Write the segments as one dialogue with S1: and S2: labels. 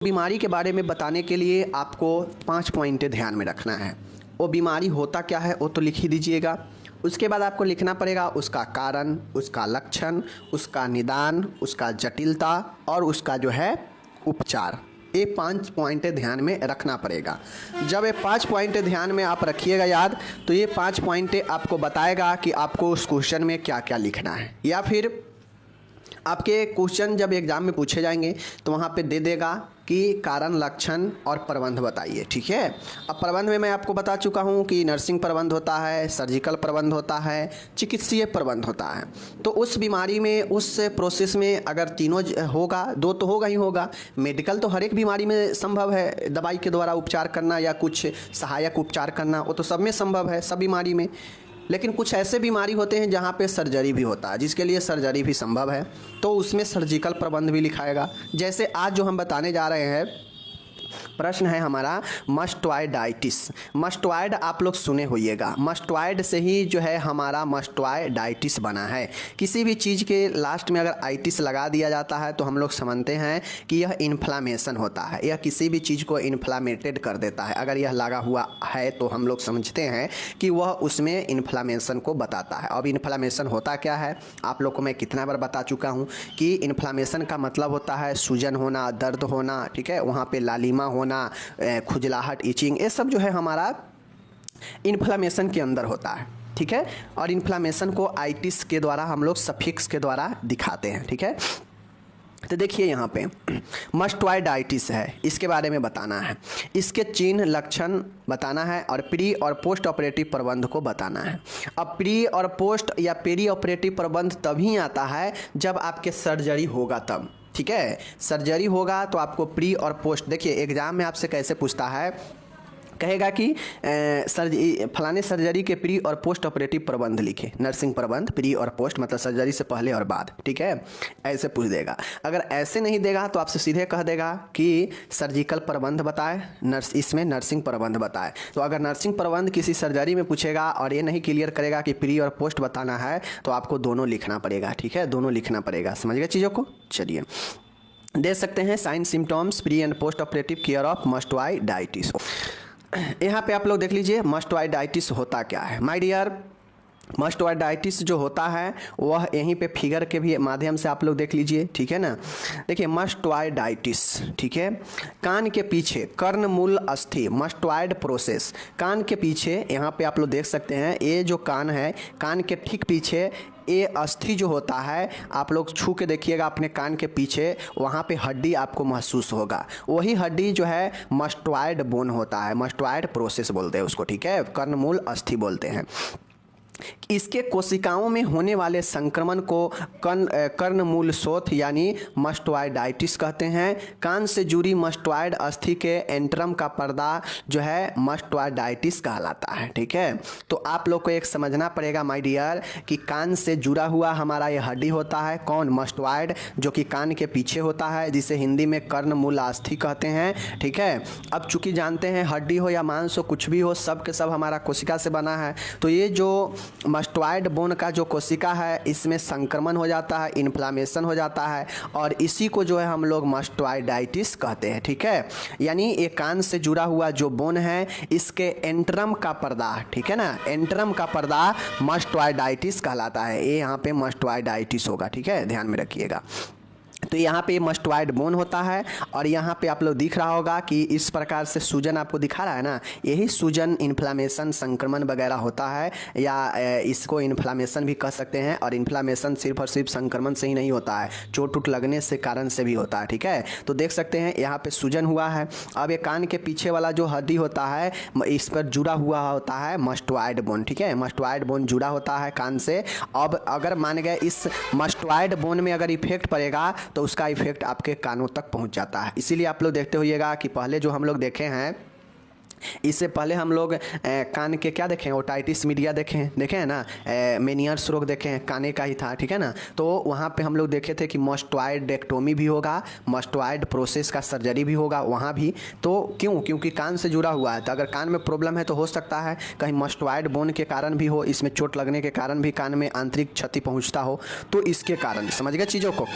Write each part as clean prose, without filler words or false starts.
S1: बीमारी के बारे में बताने के लिए आपको 5 पॉइंट ध्यान में रखना है। वो बीमारी होता क्या है वो तो लिख ही दीजिएगा। उसके बाद आपको लिखना पड़ेगा उसका कारण, उसका लक्षण, उसका निदान, उसका जटिलता और उसका जो है उपचार। ये 5 पॉइंट ध्यान में रखना पड़ेगा। जब ये 5 पॉइंट ध्यान में आप रखिएगा याद, तो ये 5 पॉइंट आपको बताएगा कि आपको उस क्वेश्चन में क्या क्या लिखना है, या फिर आपके क्वेश्चन जब एग्ज़ाम में पूछे जाएंगे तो वहाँ पे दे देगा कि कारण, लक्षण और प्रबंध बताइए। ठीक है। अब प्रबंध में मैं आपको बता चुका हूँ कि नर्सिंग प्रबंध होता है, सर्जिकल प्रबंध होता है, चिकित्सीय प्रबंध होता है। तो उस बीमारी में, उस प्रोसेस में अगर तीनों होगा, 2 तो होगा ही होगा। मेडिकल तो हर एक बीमारी में संभव है, दवाई के द्वारा उपचार करना या कुछ सहायक उपचार करना, वो तो सब में संभव है, सब बीमारी में। लेकिन कुछ ऐसे बीमारी होते हैं जहाँ पे सर्जरी भी होता है, जिसके लिए सर्जरी भी संभव है, तो उसमें सर्जिकल प्रबंध भी लिखाएगा। जैसे आज जो हम बताने जा रहे हैं, प्रश्न है हमारा मस्टॉइडाइटिस। मस्टॉइड आप लोग सुने होइएगा, मस्टॉइड से ही जो है हमारा मस्टॉइडाइटिस बना है। किसी भी चीज़ के लास्ट में अगर आइटिस लगा दिया जाता है तो हम लोग समझते हैं कि यह इन्फ्लामेशन होता है, यह किसी भी चीज़ को इन्फ्लामेटेड कर देता है। अगर यह लगा हुआ है तो हम लोग समझते हैं कि वह उसमें इन्फ्लामेशन को बताता है। अब इन्फ्लामेशन होता क्या है, आप लोग को मैं कितना बार बता चुका हूँ कि इन्फ्लामेशन का मतलब होता है सूजन होना, दर्द होना, ठीक है, वहाँ पे लालिमा होना, खुजलाहट, इचिंग, ये सब जो है हमारा इन्फ्लामेशन के अंदर होता है। ठीक है। और इन्फ्लामेशन को आइटिस के द्वारा हम लोग सफिक्स के द्वारा दिखाते हैं। ठीक है। तो देखिए यहाँ पे मस्टॉइडाइटिस है, इसके बारे में बताना है, इसके चिन्ह, लक्षण बताना है और प्री और पोस्ट ऑपरेटिव प्रबंध को बताना है। अब प्री और पोस्ट या पेरी ऑपरेटिव प्रबंध तभी आता है जब आपके सर्जरी होगा तब। ठीक है। सर्जरी होगा तो आपको प्री और पोस्ट, देखिए एग्जाम में आपसे कैसे पूछता है, कहेगा कि फलाने सर्जरी के प्री और पोस्ट ऑपरेटिव प्रबंध लिखे। नर्सिंग प्रबंध प्री और पोस्ट मतलब सर्जरी से पहले और बाद। ठीक है, ऐसे पूछ देगा। अगर ऐसे नहीं देगा तो आपसे सीधे कह देगा कि सर्जिकल प्रबंध बताए, इसमें नर्सिंग प्रबंध बताए। तो अगर नर्सिंग प्रबंध किसी सर्जरी में पूछेगा और ये नहीं क्लियर करेगा कि प्री और पोस्ट बताना है तो आपको दोनों लिखना पड़ेगा। ठीक है, दोनों लिखना पड़ेगा। समझ गए चीज़ों को। चलिए दे सकते हैं sign symptoms pre and post operative care of mastoiditis. यहाँ पे आप लोग देख लीजिए मस्टॉइडाइटिस होता क्या है। माय डियर, मस्टॉइडाइटिस जो होता है वह यहीं पे फिगर के भी माध्यम से आप लोग देख लीजिए। ठीक है ना। देखिए मस्टॉइडाइटिस, ठीक है, कान के पीछे कर्णमूल अस्थि, मस्टॉइड प्रोसेस, कान के पीछे यहाँ पे आप लोग देख सकते हैं, ये जो कान है, कान के ठीक पीछे ये अस्थि जो होता है, आप लोग छू के देखिएगा अपने कान के पीछे, वहाँ पे हड्डी आपको महसूस होगा। वही हड्डी जो है मस्टॉइड बोन होता है, मस्टॉइड प्रोसेस बोलते हैं उसको। ठीक है, कर्णमूल अस्थि बोलते हैं। इसके कोशिकाओं में होने वाले संक्रमण को कर्णमूल शोथ यानी मस्टॉइडाइटिस कहते हैं। कान से जुड़ी मस्टॉइड अस्थि के एंट्रम का पर्दा जो है मस्टॉइडाइटिस कहलाता है। ठीक है, तो आप लोग को एक समझना पड़ेगा माय डियर कि कान से जुड़ा हुआ हमारा ये हड्डी होता है, कौन, मस्टॉइड, जो कि कान के पीछे होता है, जिसे हिंदी में कर्णमूल अस्थि कहते हैं। ठीक है। अब चूंकि जानते हैं हड्डी हो या मांस हो, कुछ भी हो, सब के सब हमारा कोशिका से बना है, तो ये जो मस्टॉइड बोन का जो कोशिका है इसमें संक्रमण हो जाता है, इन्फ्लामेशन हो जाता है, और इसी को जो है हम लोग मस्टॉइडाइटिस कहते हैं। ठीक है, यानी ये कान से जुड़ा हुआ जो बोन है इसके एंट्रम का पर्दा, ठीक है ना, एंट्रम का पर्दा मस्टॉइडाइटिस कहलाता है। ये यहाँ पे मस्टॉइडाइटिस होगा। ठीक है, ध्यान में रखिएगा। तो यहाँ पे मस्टॉइड बोन होता है और यहाँ पे आप लोग दिख रहा होगा कि इस प्रकार से सूजन आपको दिखा रहा है ना, यही सूजन इन्फ्लामेशन, संक्रमण वगैरह होता है, या इसको इन्फ्लामेशन भी कह सकते हैं। और इन्फ्लामेशन सिर्फ और सिर्फ संक्रमण से ही नहीं होता है, चोट उट लगने से कारण से भी होता है। ठीक है, तो देख सकते हैं यहाँ पे सूजन हुआ है। अब ये कान के पीछे वाला जो हड्डी होता है इस पर जुड़ा हुआ होता है मस्टॉइड बोन। ठीक है, मस्टॉइड बोन जुड़ा होता है कान से। अब अगर मान गए इस मस्टॉइड बोन में अगर इफेक्ट पड़ेगा तो उसका इफेक्ट आपके कानों तक पहुंच जाता है। इसीलिए आप लोग देखते होइएगा कि पहले जो हम लोग देखे हैं, इससे पहले हम लोग कान के क्या देखें, ओटाइटिस मीडिया देखे हैं ना, मेनियर्स रोग देखे हैं, काने का ही था। ठीक है ना, तो वहाँ पे हम लोग देखे थे कि मस्टॉइडेक्टोमी भी होगा, मस्टॉइड प्रोसेस का सर्जरी भी होगा वहाँ भी। तो क्योंकि कान से जुड़ा हुआ है, तो अगर कान में प्रॉब्लम है तो हो सकता है कहीं मस्टॉइड बोन के कारण भी हो, इसमें चोट लगने के कारण भी कान में आंतरिक क्षति पहुँचता हो, तो इसके कारण। समझ गए चीज़ों को।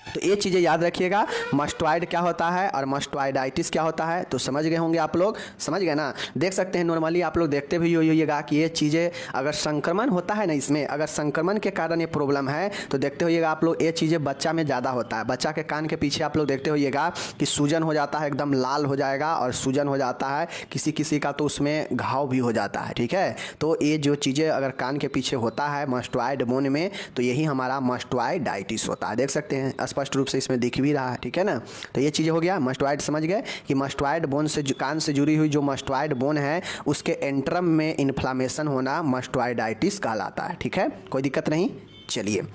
S1: तो ये चीज़ें याद रखिएगा, मस्टॉइड क्या होता है और मस्टॉइडाइटिस क्या होता है, तो समझ गए होंगे आप लोग, समझ गए ना। देख सकते हैं नॉर्मली आप लोग देखते भी होइएगा कि ये चीज़ें अगर संक्रमण होता है ना, इसमें अगर संक्रमण के कारण ये प्रॉब्लम है तो देखते होइएगा आप लोग, ये चीज़ें बच्चा में ज़्यादा होता है। बच्चा के कान के पीछे आप लोग देखते होइएगा कि सूजन हो जाता है, एकदम लाल हो जाएगा और सूजन हो जाता है, किसी किसी का तो उसमें घाव भी हो जाता है, ठीक है। तो ये जो चीज़ें अगर कान के पीछे होता है मस्टॉइड बोन में, तो यही हमारा मस्टॉइडाइटिस होता है। देख सकते हैं स्पष्ट रूप से इसमें दिख भी रहा है, ठीक है ना। तो ये चीज़ें हो गया मस्टॉइड, समझ गए कि मस्टॉइड बोन से कान से जुड़ी हुई जो मस्टॉइड बोन है उसके एंट्रम में इन्फ्लामेशन होना मस्टॉइडाइटिस कहलाता है, ठीक है, कोई दिक्कत नहीं। चलिए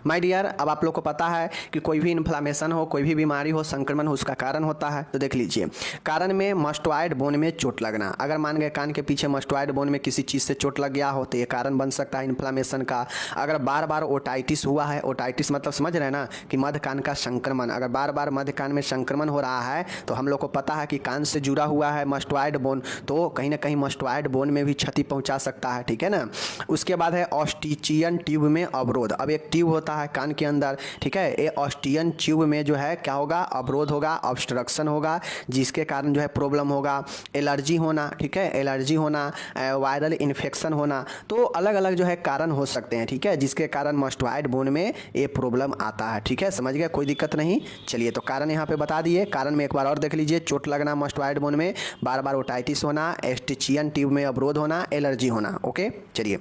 S1: माय डियर, अब आप लोग को पता है कि कोई भी इन्फ्लामेशन हो, कोई भी बीमारी हो, संक्रमण हो, उसका कारण होता है। तो देख लीजिए, कारण में मस्टॉइड बोन में चोट लगना। अगर मान गए कान के पीछे मस्टॉइड बोन में किसी चीज़ से चोट लग गया हो तो ये कारण बन सकता है इन्फ्लामेशन का। अगर बार बार ओटाइटिस हुआ है, ओटाइटिस मतलब समझ रहे हैं ना कि मध्य कान का संक्रमण, अगर बार बार मध्य कान में संक्रमण हो रहा है तो हम लोग को पता है कि कान से जुड़ा हुआ है मस्टॉइड बोन, तो कहीं ना कहीं मस्टॉइड बोन में भी क्षति पहुंचा सकता है, ठीक है ना। उसके बाद है ऑस्टिचियन ट्यूब में अवरोध। अब एक ट्यूब होता है कान के अंदर, ठीक है, ये ऑस्टियन ट्यूब में जो है क्या होगा, अवरोध होगा, ऑब्स्ट्रक्शन होगा, जिसके कारण जो है प्रॉब्लम होगा। एलर्जी होना, ठीक है, एलर्जी होना, वायरल इन्फेक्शन होना, तो अलग अलग जो है कारण हो सकते हैं, ठीक है, जिसके कारण मस्टॉइड बोन में ये प्रॉब्लम आता है, ठीक है, समझ गए, कोई दिक्कत नहीं। चलिए तो कारण यहाँ पे बता दिए। कारण में एक बार और देख लीजिए, चोट लगना मस्टॉइड बोन में, बार बार ओटाइटिस होना, एस्टिचियन ट्यूब में अवरोध होना, एलर्जी होना। ओके, चलिए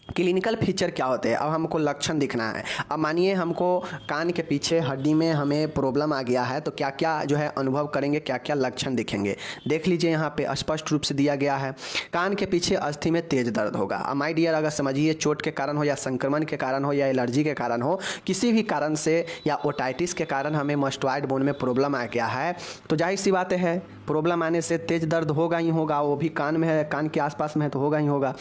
S1: क्लिनिकल फीचर क्या होते हैं, अब हमको लक्षण दिखना है। अब मानिए हमको कान के पीछे हड्डी में हमें प्रॉब्लम आ गया है, तो क्या क्या जो है अनुभव करेंगे, क्या क्या लक्षण दिखेंगे, देख लीजिए यहाँ पे स्पष्ट रूप से दिया गया है। कान के पीछे अस्थि में तेज दर्द होगा। अब माय डियर, अगर समझिए चोट के कारण हो या संक्रमण के कारण हो या एलर्जी के कारण हो, किसी भी कारण से या ओटाइटिस के कारण हमें मस्टॉइड बोन में प्रॉब्लम आ गया है, तो जाहिर सी बात है प्रॉब्लम आने से तेज दर्द होगा ही होगा, वो भी कान में है, कान के आसपास में है तो होगा ही होगा।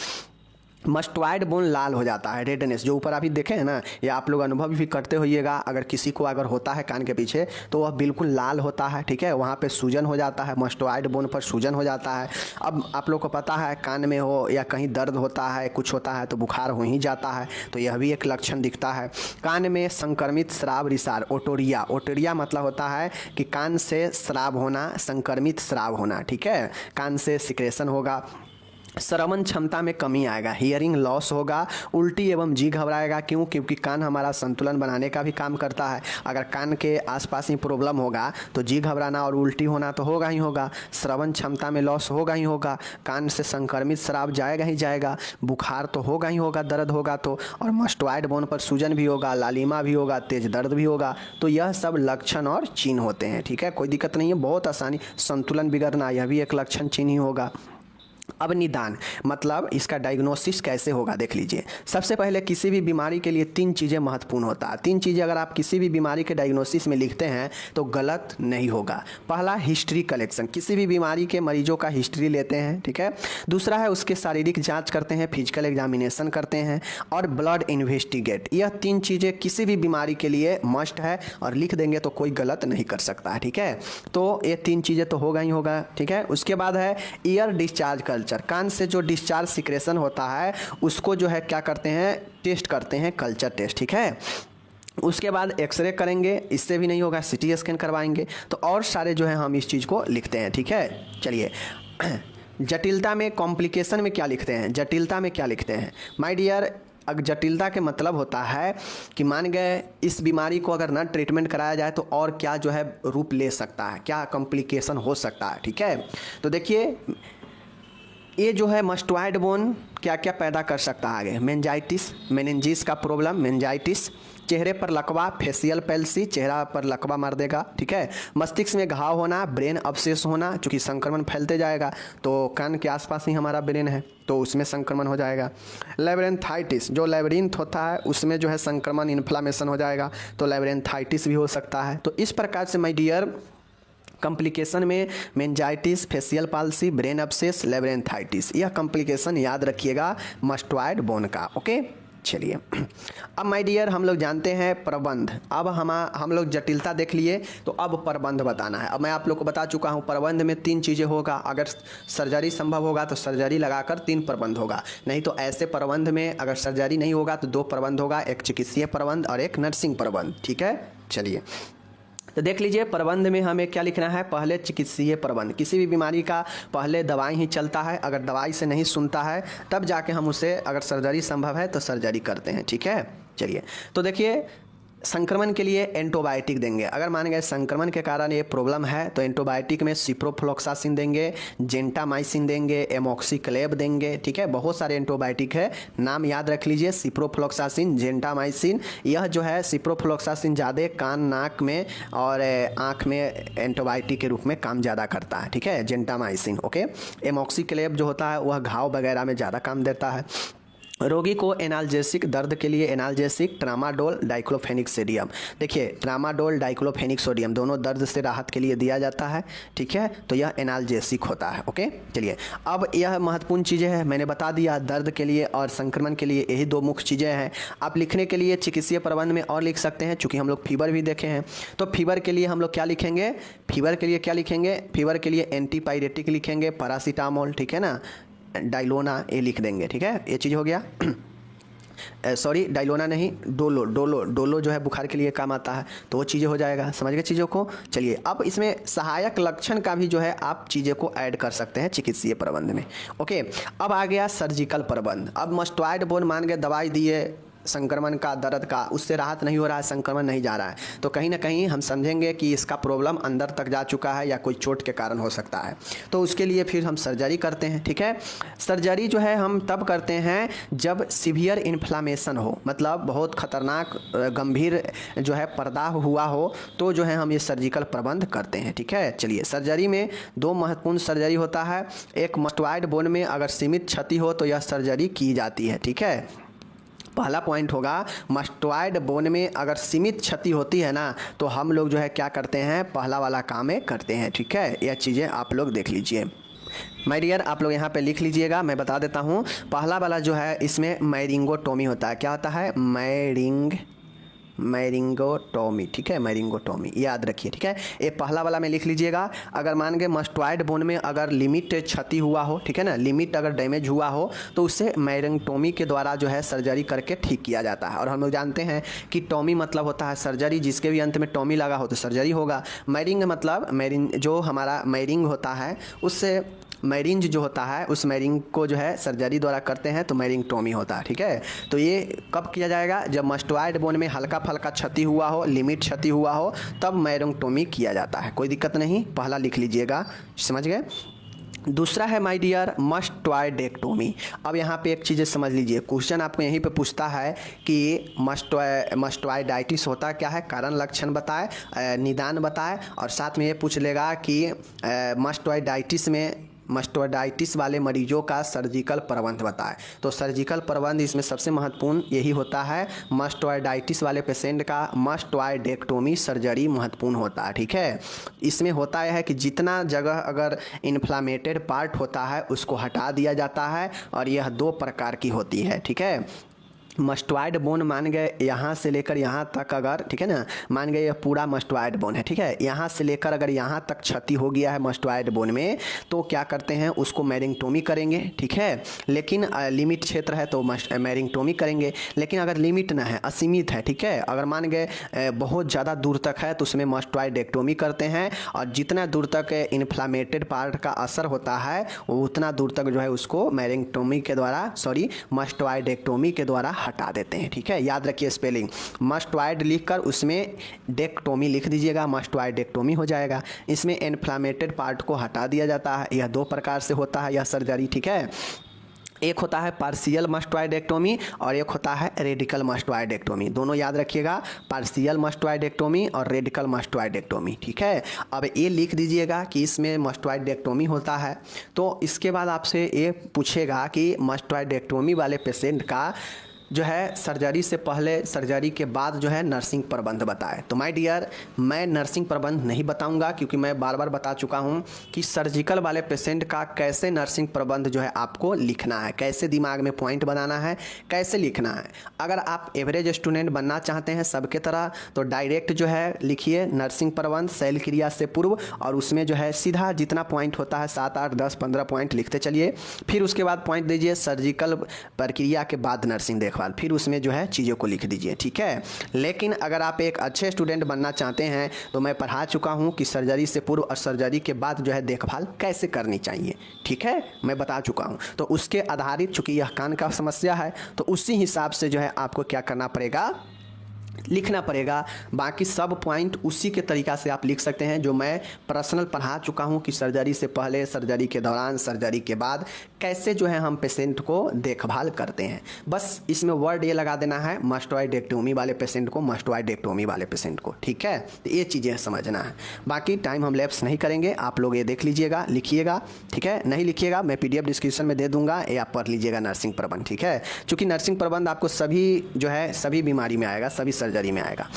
S1: मस्टॉइड बोन लाल हो जाता है, रेडनेस, जो ऊपर अभी देखे हैं ना, ये आप लोग अनुभव भी करते होइएगा। अगर किसी को अगर होता है कान के पीछे तो वह बिल्कुल लाल होता है, ठीक है, वहाँ पे सूजन हो जाता है, मस्टॉइड बोन पर सूजन हो जाता है। अब आप लोग को पता है कान में हो या कहीं दर्द होता है, कुछ होता है तो बुखार हो ही जाता है, तो यह भी एक लक्षण दिखता है। कान में संक्रमित स्राव रिसार, ओटोरिया, ओटोरिया मतलब होता है कि कान से स्राव होना, संक्रमित स्राव होना, ठीक है, कान से सिक्रेशन होगा। श्रवण क्षमता में कमी आएगा, हियरिंग लॉस होगा। उल्टी एवं जी घबराएगा, क्यों, क्योंकि कान हमारा संतुलन बनाने का भी काम करता है। अगर कान के आसपास ही प्रॉब्लम होगा तो जी घबराना और उल्टी होना तो होगा ही होगा। श्रवण क्षमता में लॉस होगा ही होगा, कान से संक्रमित श्राव जाएगा ही जाएगा, बुखार तो होगा ही होगा, दर्द होगा तो, और मस्टॉइड बोन पर सूजन भी होगा, लालिमा भी होगा, तेज दर्द भी होगा। तो यह सब लक्षण और चिन्ह होते हैं, ठीक है, कोई दिक्कत नहीं है, बहुत आसानी। संतुलन बिगड़ना, यह भी एक लक्षण चिन्ह ही होगा। अब निदान मतलब इसका डायग्नोसिस कैसे होगा, देख लीजिए। सबसे पहले किसी भी बीमारी के लिए 3 चीज़ें महत्वपूर्ण होता है। 3 चीज़ें अगर आप किसी भी बीमारी के डायग्नोसिस में लिखते हैं तो गलत नहीं होगा। पहला, हिस्ट्री कलेक्शन, किसी भी बीमारी के मरीजों का हिस्ट्री लेते हैं, ठीक है। दूसरा है उसके शारीरिक जांच करते हैं, फिजिकल एग्जामिनेशन करते हैं, और ब्लड इन्वेस्टिगेट। यह 3 चीज़ें किसी भी बीमारी के लिए मस्ट है, और लिख देंगे तो कोई गलत नहीं कर सकता है, ठीक है। तो ये 3 चीज़ें तो होगा ही होगा, ठीक है। उसके बाद है ईयर डिस्चार्ज कल्चर, कान से जो डिस्चार्ज सिक्रेशन होता है उसको जो है क्या करते हैं, टेस्ट करते हैं, कल्चर टेस्ट, ठीक है। उसके बाद एक्सरे करेंगे, इससे भी नहीं होगा, सीटी स्कैन करवाएंगे। तो और सारे जो है हम इस चीज़ को लिखते हैं, ठीक है। चलिए जटिलता में, कॉम्प्लिकेशन में क्या लिखते हैं, जटिलता में क्या लिखते हैं माय डियर। अगर जटिलता के मतलब होता है कि मान गए इस बीमारी को अगर ना ट्रीटमेंट कराया जाए तो और क्या जो है रूप ले सकता है, क्या कॉम्प्लिकेशन हो सकता है, ठीक है। तो देखिए ये जो है मस्टॉइड बोन क्या क्या पैदा कर सकता है आगे, मेनिंजाइटिस, मेनिंजिस का प्रॉब्लम, मेनिंजाइटिस, चेहरे पर लकवा, फेशियल पैल्सी, चेहरा पर लकवा मार देगा, ठीक है। मस्तिष्क में घाव होना, ब्रेन अवशेष होना, चूँकि संक्रमण फैलते जाएगा तो कान के आसपास ही हमारा ब्रेन है तो उसमें संक्रमण हो जाएगा। लेब्रेंथाइटिस, जो लेब्रिंथ होता है उसमें जो है संक्रमण, इन्फ्लामेशन हो जाएगा, तो लेब्रेंथाइटिस भी हो सकता है। तो इस प्रकार से माय डियर कॉम्प्लिकेशन में meningitis, facial palsy, brain abscess, labyrinthitis, यह कॉम्प्लिकेशन याद रखिएगा मस्टॉइड बोन का। ओके, चलिए अब माय डियर हम लोग जानते हैं प्रबंध। अब हम लोग जटिलता देख लिए, तो अब प्रबंध बताना है। अब मैं आप लोग को बता चुका हूँ प्रबंध में 3 चीज़ें होगा। अगर सर्जरी संभव होगा तो सर्जरी लगाकर 3 प्रबंध होगा, नहीं तो ऐसे प्रबंध में अगर सर्जरी नहीं होगा तो 2 प्रबंध होगा, एक चिकित्सीय प्रबंध और एक नर्सिंग प्रबंध। ठीक है, चलिए तो देख लीजिए प्रबंध में हमें क्या लिखना है। पहले चिकित्सीय प्रबंध, किसी भी बीमारी का पहले दवाई ही चलता है, अगर दवाई से नहीं सुनता है तब जाके हम उसे, अगर सर्जरी संभव है तो सर्जरी करते हैं। ठीक है, चलिए तो देखिए संक्रमण के लिए एंटीबायोटिक देंगे। अगर मान गए संक्रमण के कारण ये प्रॉब्लम है तो एंटीबायोटिक में सिप्रोफ्लोक्सासिन देंगे, जेंटामाइसिन देंगे, एमोक्सिक्लेब देंगे। ठीक है, बहुत सारे एंटीबायोटिक है, नाम याद रख लीजिए, सिप्रोफ्लोक्सासिन, जेंटामाइसिन। यह जो है सिप्रोफ्लोक्सासिन ज़्यादा कान नाक में और आँख में एंटीबायोटिक के रूप में काम ज़्यादा करता है। ठीक है, जेंटामाइसिन। ओके, एमोक्सिक्लेब जो होता है वह घाव वगैरह में ज़्यादा काम देता है। रोगी को एनाल्जेसिक, दर्द के लिए एनाल्जेसिक ट्रामाडोल डाइक्लोफेनिक सोडियम। देखिए ट्रामाडोल डाइक्लोफेनिक सोडियम दोनों दर्द से राहत के लिए दिया जाता है। ठीक है, तो यह एनाल्जेसिक होता है। ओके, चलिए अब यह महत्वपूर्ण चीज़ें हैं, मैंने बता दिया दर्द के लिए और संक्रमण के लिए यही 2 मुख्य चीज़ें हैं। आप लिखने के लिए चिकित्सीय प्रबंध में और लिख सकते हैं, चूँकि हम लोग फीवर भी देखे हैं। तो फीवर के लिए हम लोग क्या लिखेंगे, फीवर के लिए क्या लिखेंगे, फीवर के लिए एंटीपायरेटिक लिखेंगे, पैरासीटामोल। ठीक है ना, डाइलोना ये लिख देंगे। ठीक है, ये चीज़ हो गया। सॉरी डाइलोना नहीं, डोलो। डोलो जो है बुखार के लिए काम आता है, तो वो चीज़ें हो जाएगा। समझ गए चीज़ों को। चलिए अब इसमें सहायक लक्षण का भी जो है आप चीज़ें को ऐड कर सकते हैं चिकित्सीय प्रबंध में। ओके, अब आ गया सर्जिकल प्रबंध। अब मस्टोइड बोन मान गए दवाई दिए संक्रमण का, दर्द का, उससे राहत नहीं हो रहा है, संक्रमण नहीं जा रहा है, तो कहीं ना कहीं हम समझेंगे कि इसका प्रॉब्लम अंदर तक जा चुका है या कोई चोट के कारण हो सकता है, तो उसके लिए फिर हम सर्जरी करते हैं। ठीक है, सर्जरी जो है हम तब करते हैं जब सीवियर इन्फ्लामेशन हो, मतलब बहुत खतरनाक गंभीर जो है प्रदाह हुआ हो, तो जो है हम ये सर्जिकल प्रबंध करते हैं। ठीक है, चलिए सर्जरी में 2 महत्वपूर्ण सर्जरी होता है। एक मस्टोइड बोन में अगर सीमित क्षति हो तो यह सर्जरी की जाती है। ठीक है, पहला पॉइंट होगा मस्टोइड बोन में अगर सीमित क्षति होती है ना, तो हम लोग जो है क्या करते हैं, पहला वाला काम है करते हैं। ठीक है, यह चीज़ें आप लोग देख लीजिए। माय डियर आप लोग यहाँ पे लिख लीजिएगा, मैं बता देता हूँ। पहला वाला जो है इसमें मैरिंगोटोमी होता है। क्या होता है, मैरिंगोटोमी। ठीक है, मैरिंगोटोमी याद रखिए। ठीक है, ये पहला वाला में लिख लीजिएगा। अगर मान गए मस्टोइड बोन में अगर लिमिट क्षति हुआ हो, ठीक है ना, लिमिट अगर डैमेज हुआ हो, तो उससे मैरिंगोटोमी के द्वारा जो है सर्जरी करके ठीक किया जाता है। और हम लोग जानते हैं कि टोमी मतलब होता है सर्जरी, जिसके भी अंत में टोमी लगा हो तो सर्जरी होगा। मैरिंग मतलब जो हमारा मैरिंग होता है, उससे मैरिंज जो होता है उस मैरिंग को जो है सर्जरी द्वारा करते हैं तो मैरिंगटोमी होता है। ठीक है, तो ये कब किया जाएगा, जब मस्टोइड बोन में हल्का फल्का क्षति हुआ हो, लिमिट क्षति हुआ हो, तब मैरिंगटोमी किया जाता है। कोई दिक्कत नहीं, पहला लिख लीजिएगा। समझ गए। दूसरा है माय डियर मस्टोइडेक्टोमी। अब यहाँ पे एक चीज़ें समझ लीजिए, क्वेश्चन आपको यहीं पे पूछता है कि मस्टोइडाइटिस होता क्या है, कारण लक्षण बताए, निदान बताए, और साथ में ये पूछ लेगा कि मस्टोइडाइटिस वाले मरीजों का सर्जिकल प्रबंध बताएं। तो सर्जिकल प्रबंध इसमें सबसे महत्वपूर्ण यही होता है, मस्टोइडाइटिस वाले पेशेंट का मस्टोइडेक्टोमी सर्जरी महत्वपूर्ण होता है। ठीक है, इसमें होता है कि जितना जगह अगर इन्फ्लामेटेड पार्ट होता है उसको हटा दिया जाता है, और यह 2 प्रकार की होती है। ठीक है, मस्टोइड बोन मान गए यहाँ से लेकर यहाँ तक, अगर ठीक है ना, मान गए ये पूरा मस्टोइड बोन है। ठीक है, यहाँ से लेकर अगर यहाँ तक क्षति हो गया है मस्टोइड बोन में, तो क्या करते हैं उसको मैरिंगटोमी करेंगे। ठीक है, लेकिन लिमिट क्षेत्र है तो मैरिंगटोमी करेंगे। लेकिन अगर लिमिट ना है, असीमित है, ठीक है, अगर मान गए बहुत ज़्यादा दूर तक है तो उसमें मस्टोइडेक्टोमी करते हैं, और जितना दूर तक इन्फ्लामेटेड पार्ट का असर होता है वो उतना दूर तक जो है उसको मैरिंगटोमी के द्वारा, मस्टोइडेक्टोमी के द्वारा हटा देते हैं। ठीक है, याद रखिए स्पेलिंग, मस्टोइड लिखकर उसमें डेक्टोमी लिख दीजिएगा, मस्टोइडेक्टोमी हो जाएगा। इसमें इन्फ्लामेटेड पार्ट को हटा दिया जाता है। यह 2 प्रकार से होता है यह सर्जरी। ठीक है, एक होता है पार्शियल मस्टोइडेक्टोमी और एक होता है रेडिकल मस्टोइडेक्टोमी। दोनों याद रखिएगा, पार्शियल मस्टोइडेक्टोमी और रेडिकल मस्टोइडेक्टोमी। ठीक है, अब ये लिख दीजिएगा कि इसमें मस्टोइडेक्टोमी होता है। तो इसके बाद आपसे ये पूछेगा कि मस्टोइडेक्टोमी वाले पेशेंट का जो है सर्जरी से पहले, सर्जरी के बाद जो है नर्सिंग प्रबंध बताए। तो माय डियर, मैं नर्सिंग प्रबंध नहीं बताऊंगा, क्योंकि मैं बार बार बता चुका हूं कि सर्जिकल वाले पेशेंट का कैसे नर्सिंग प्रबंध जो है आपको लिखना है, कैसे दिमाग में पॉइंट बनाना है, कैसे लिखना है। अगर आप एवरेज स्टूडेंट बनना चाहते हैं सबके तरह, तो डायरेक्ट जो है लिखिए नर्सिंग प्रबंध शैल क्रिया से पूर्व, और उसमें जो है सीधा जितना पॉइंट होता है 7, 8, 10, 15 पॉइंट लिखते चलिए। फिर उसके बाद पॉइंट दीजिए सर्जिकल प्रक्रिया के बाद नर्सिंग देखभाल, फिर उसमें जो है चीज़ों को लिख दीजिए, ठीक है। लेकिन अगर आप एक अच्छे स्टूडेंट बनना चाहते हैं तो मैं पढ़ा चुका हूं कि सर्जरी से पूर्व और सर्जरी के बाद जो है देखभाल कैसे करनी चाहिए, ठीक है, मैं बता चुका हूं। तो उसके आधारित, चूंकि यह कान का समस्या है, तो उसी हिसाब से जो है आपको क्या करना पड़ेगा, लिखना पड़ेगा। बाकी सब पॉइंट उसी के तरीक़ा से आप लिख सकते हैं जो मैं पर्सनल पढ़ा चुका हूं कि सर्जरी से पहले, सर्जरी के दौरान, सर्जरी के बाद कैसे जो है हम पेशेंट को देखभाल करते हैं। बस इसमें वर्ड ये लगा देना है, मास्टोइडेक्टोमी वाले पेशेंट को, मास्टोइडेक्टोमी वाले पेशेंट को, ठीक है। तो ये चीज़ें समझना है। बाकी टाइम हम लैप्स नहीं करेंगे, आप लोग ये देख लीजिएगा, लिखिएगा, ठीक है। नहीं लिखिएगा मैं PDF डिस्क्रिप्शन में दे दूंगा, ये आप पढ़ लीजिएगा नर्सिंग प्रबंध, ठीक है। चूँकि नर्सिंग प्रबंध आपको सभी जो है सभी बीमारी में आएगा, सभी सर्जरी में आएगा।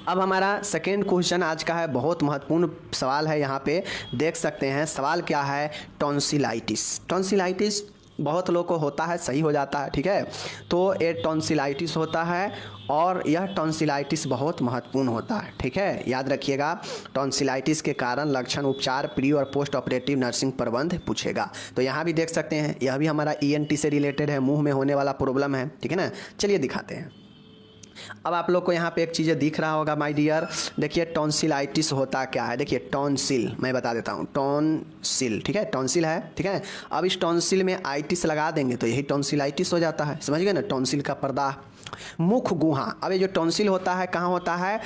S1: अब हमारा सेकेंड क्वेश्चन आज का है, बहुत महत्वपूर्ण सवाल है। यहाँ पे देख सकते हैं सवाल क्या है, टॉन्सिलाइटिस। टॉन्सिलाइटिस बहुत लोगों को होता है, सही हो जाता है, ठीक है। तो ये टॉन्सिलाइटिस होता है और यह टॉन्सिलाइटिस बहुत महत्वपूर्ण होता है, ठीक है। याद रखिएगा, टॉन्सिलाइटिस के कारण, लक्षण, उपचार, प्री और पोस्ट ऑपरेटिव नर्सिंग प्रबंध पूछेगा। तो यहाँ भी देख सकते हैं, यह भी हमारा ENT से रिलेटेड है, मुंह में होने वाला प्रॉब्लम है, ठीक है ना। चलिए दिखाते हैं। अब आप लोग को यहाँ पे एक चीज़ दिख रहा होगा माय डियर, देखिए टॉन्सिलाइटिस होता क्या है। देखिए टॉन्सिल, मैं बता देता हूँ, टॉन्सिल, ठीक है, टॉन्सिल है, ठीक है। अब इस टॉन्सिल में आइटिस लगा देंगे तो यही टॉन्सिलाइटिस हो जाता है, समझ गए ना। टॉन्सिल का पर्दा, मुख गुहा। अब ये जो टॉन्सिल होता है कहाँ होता है,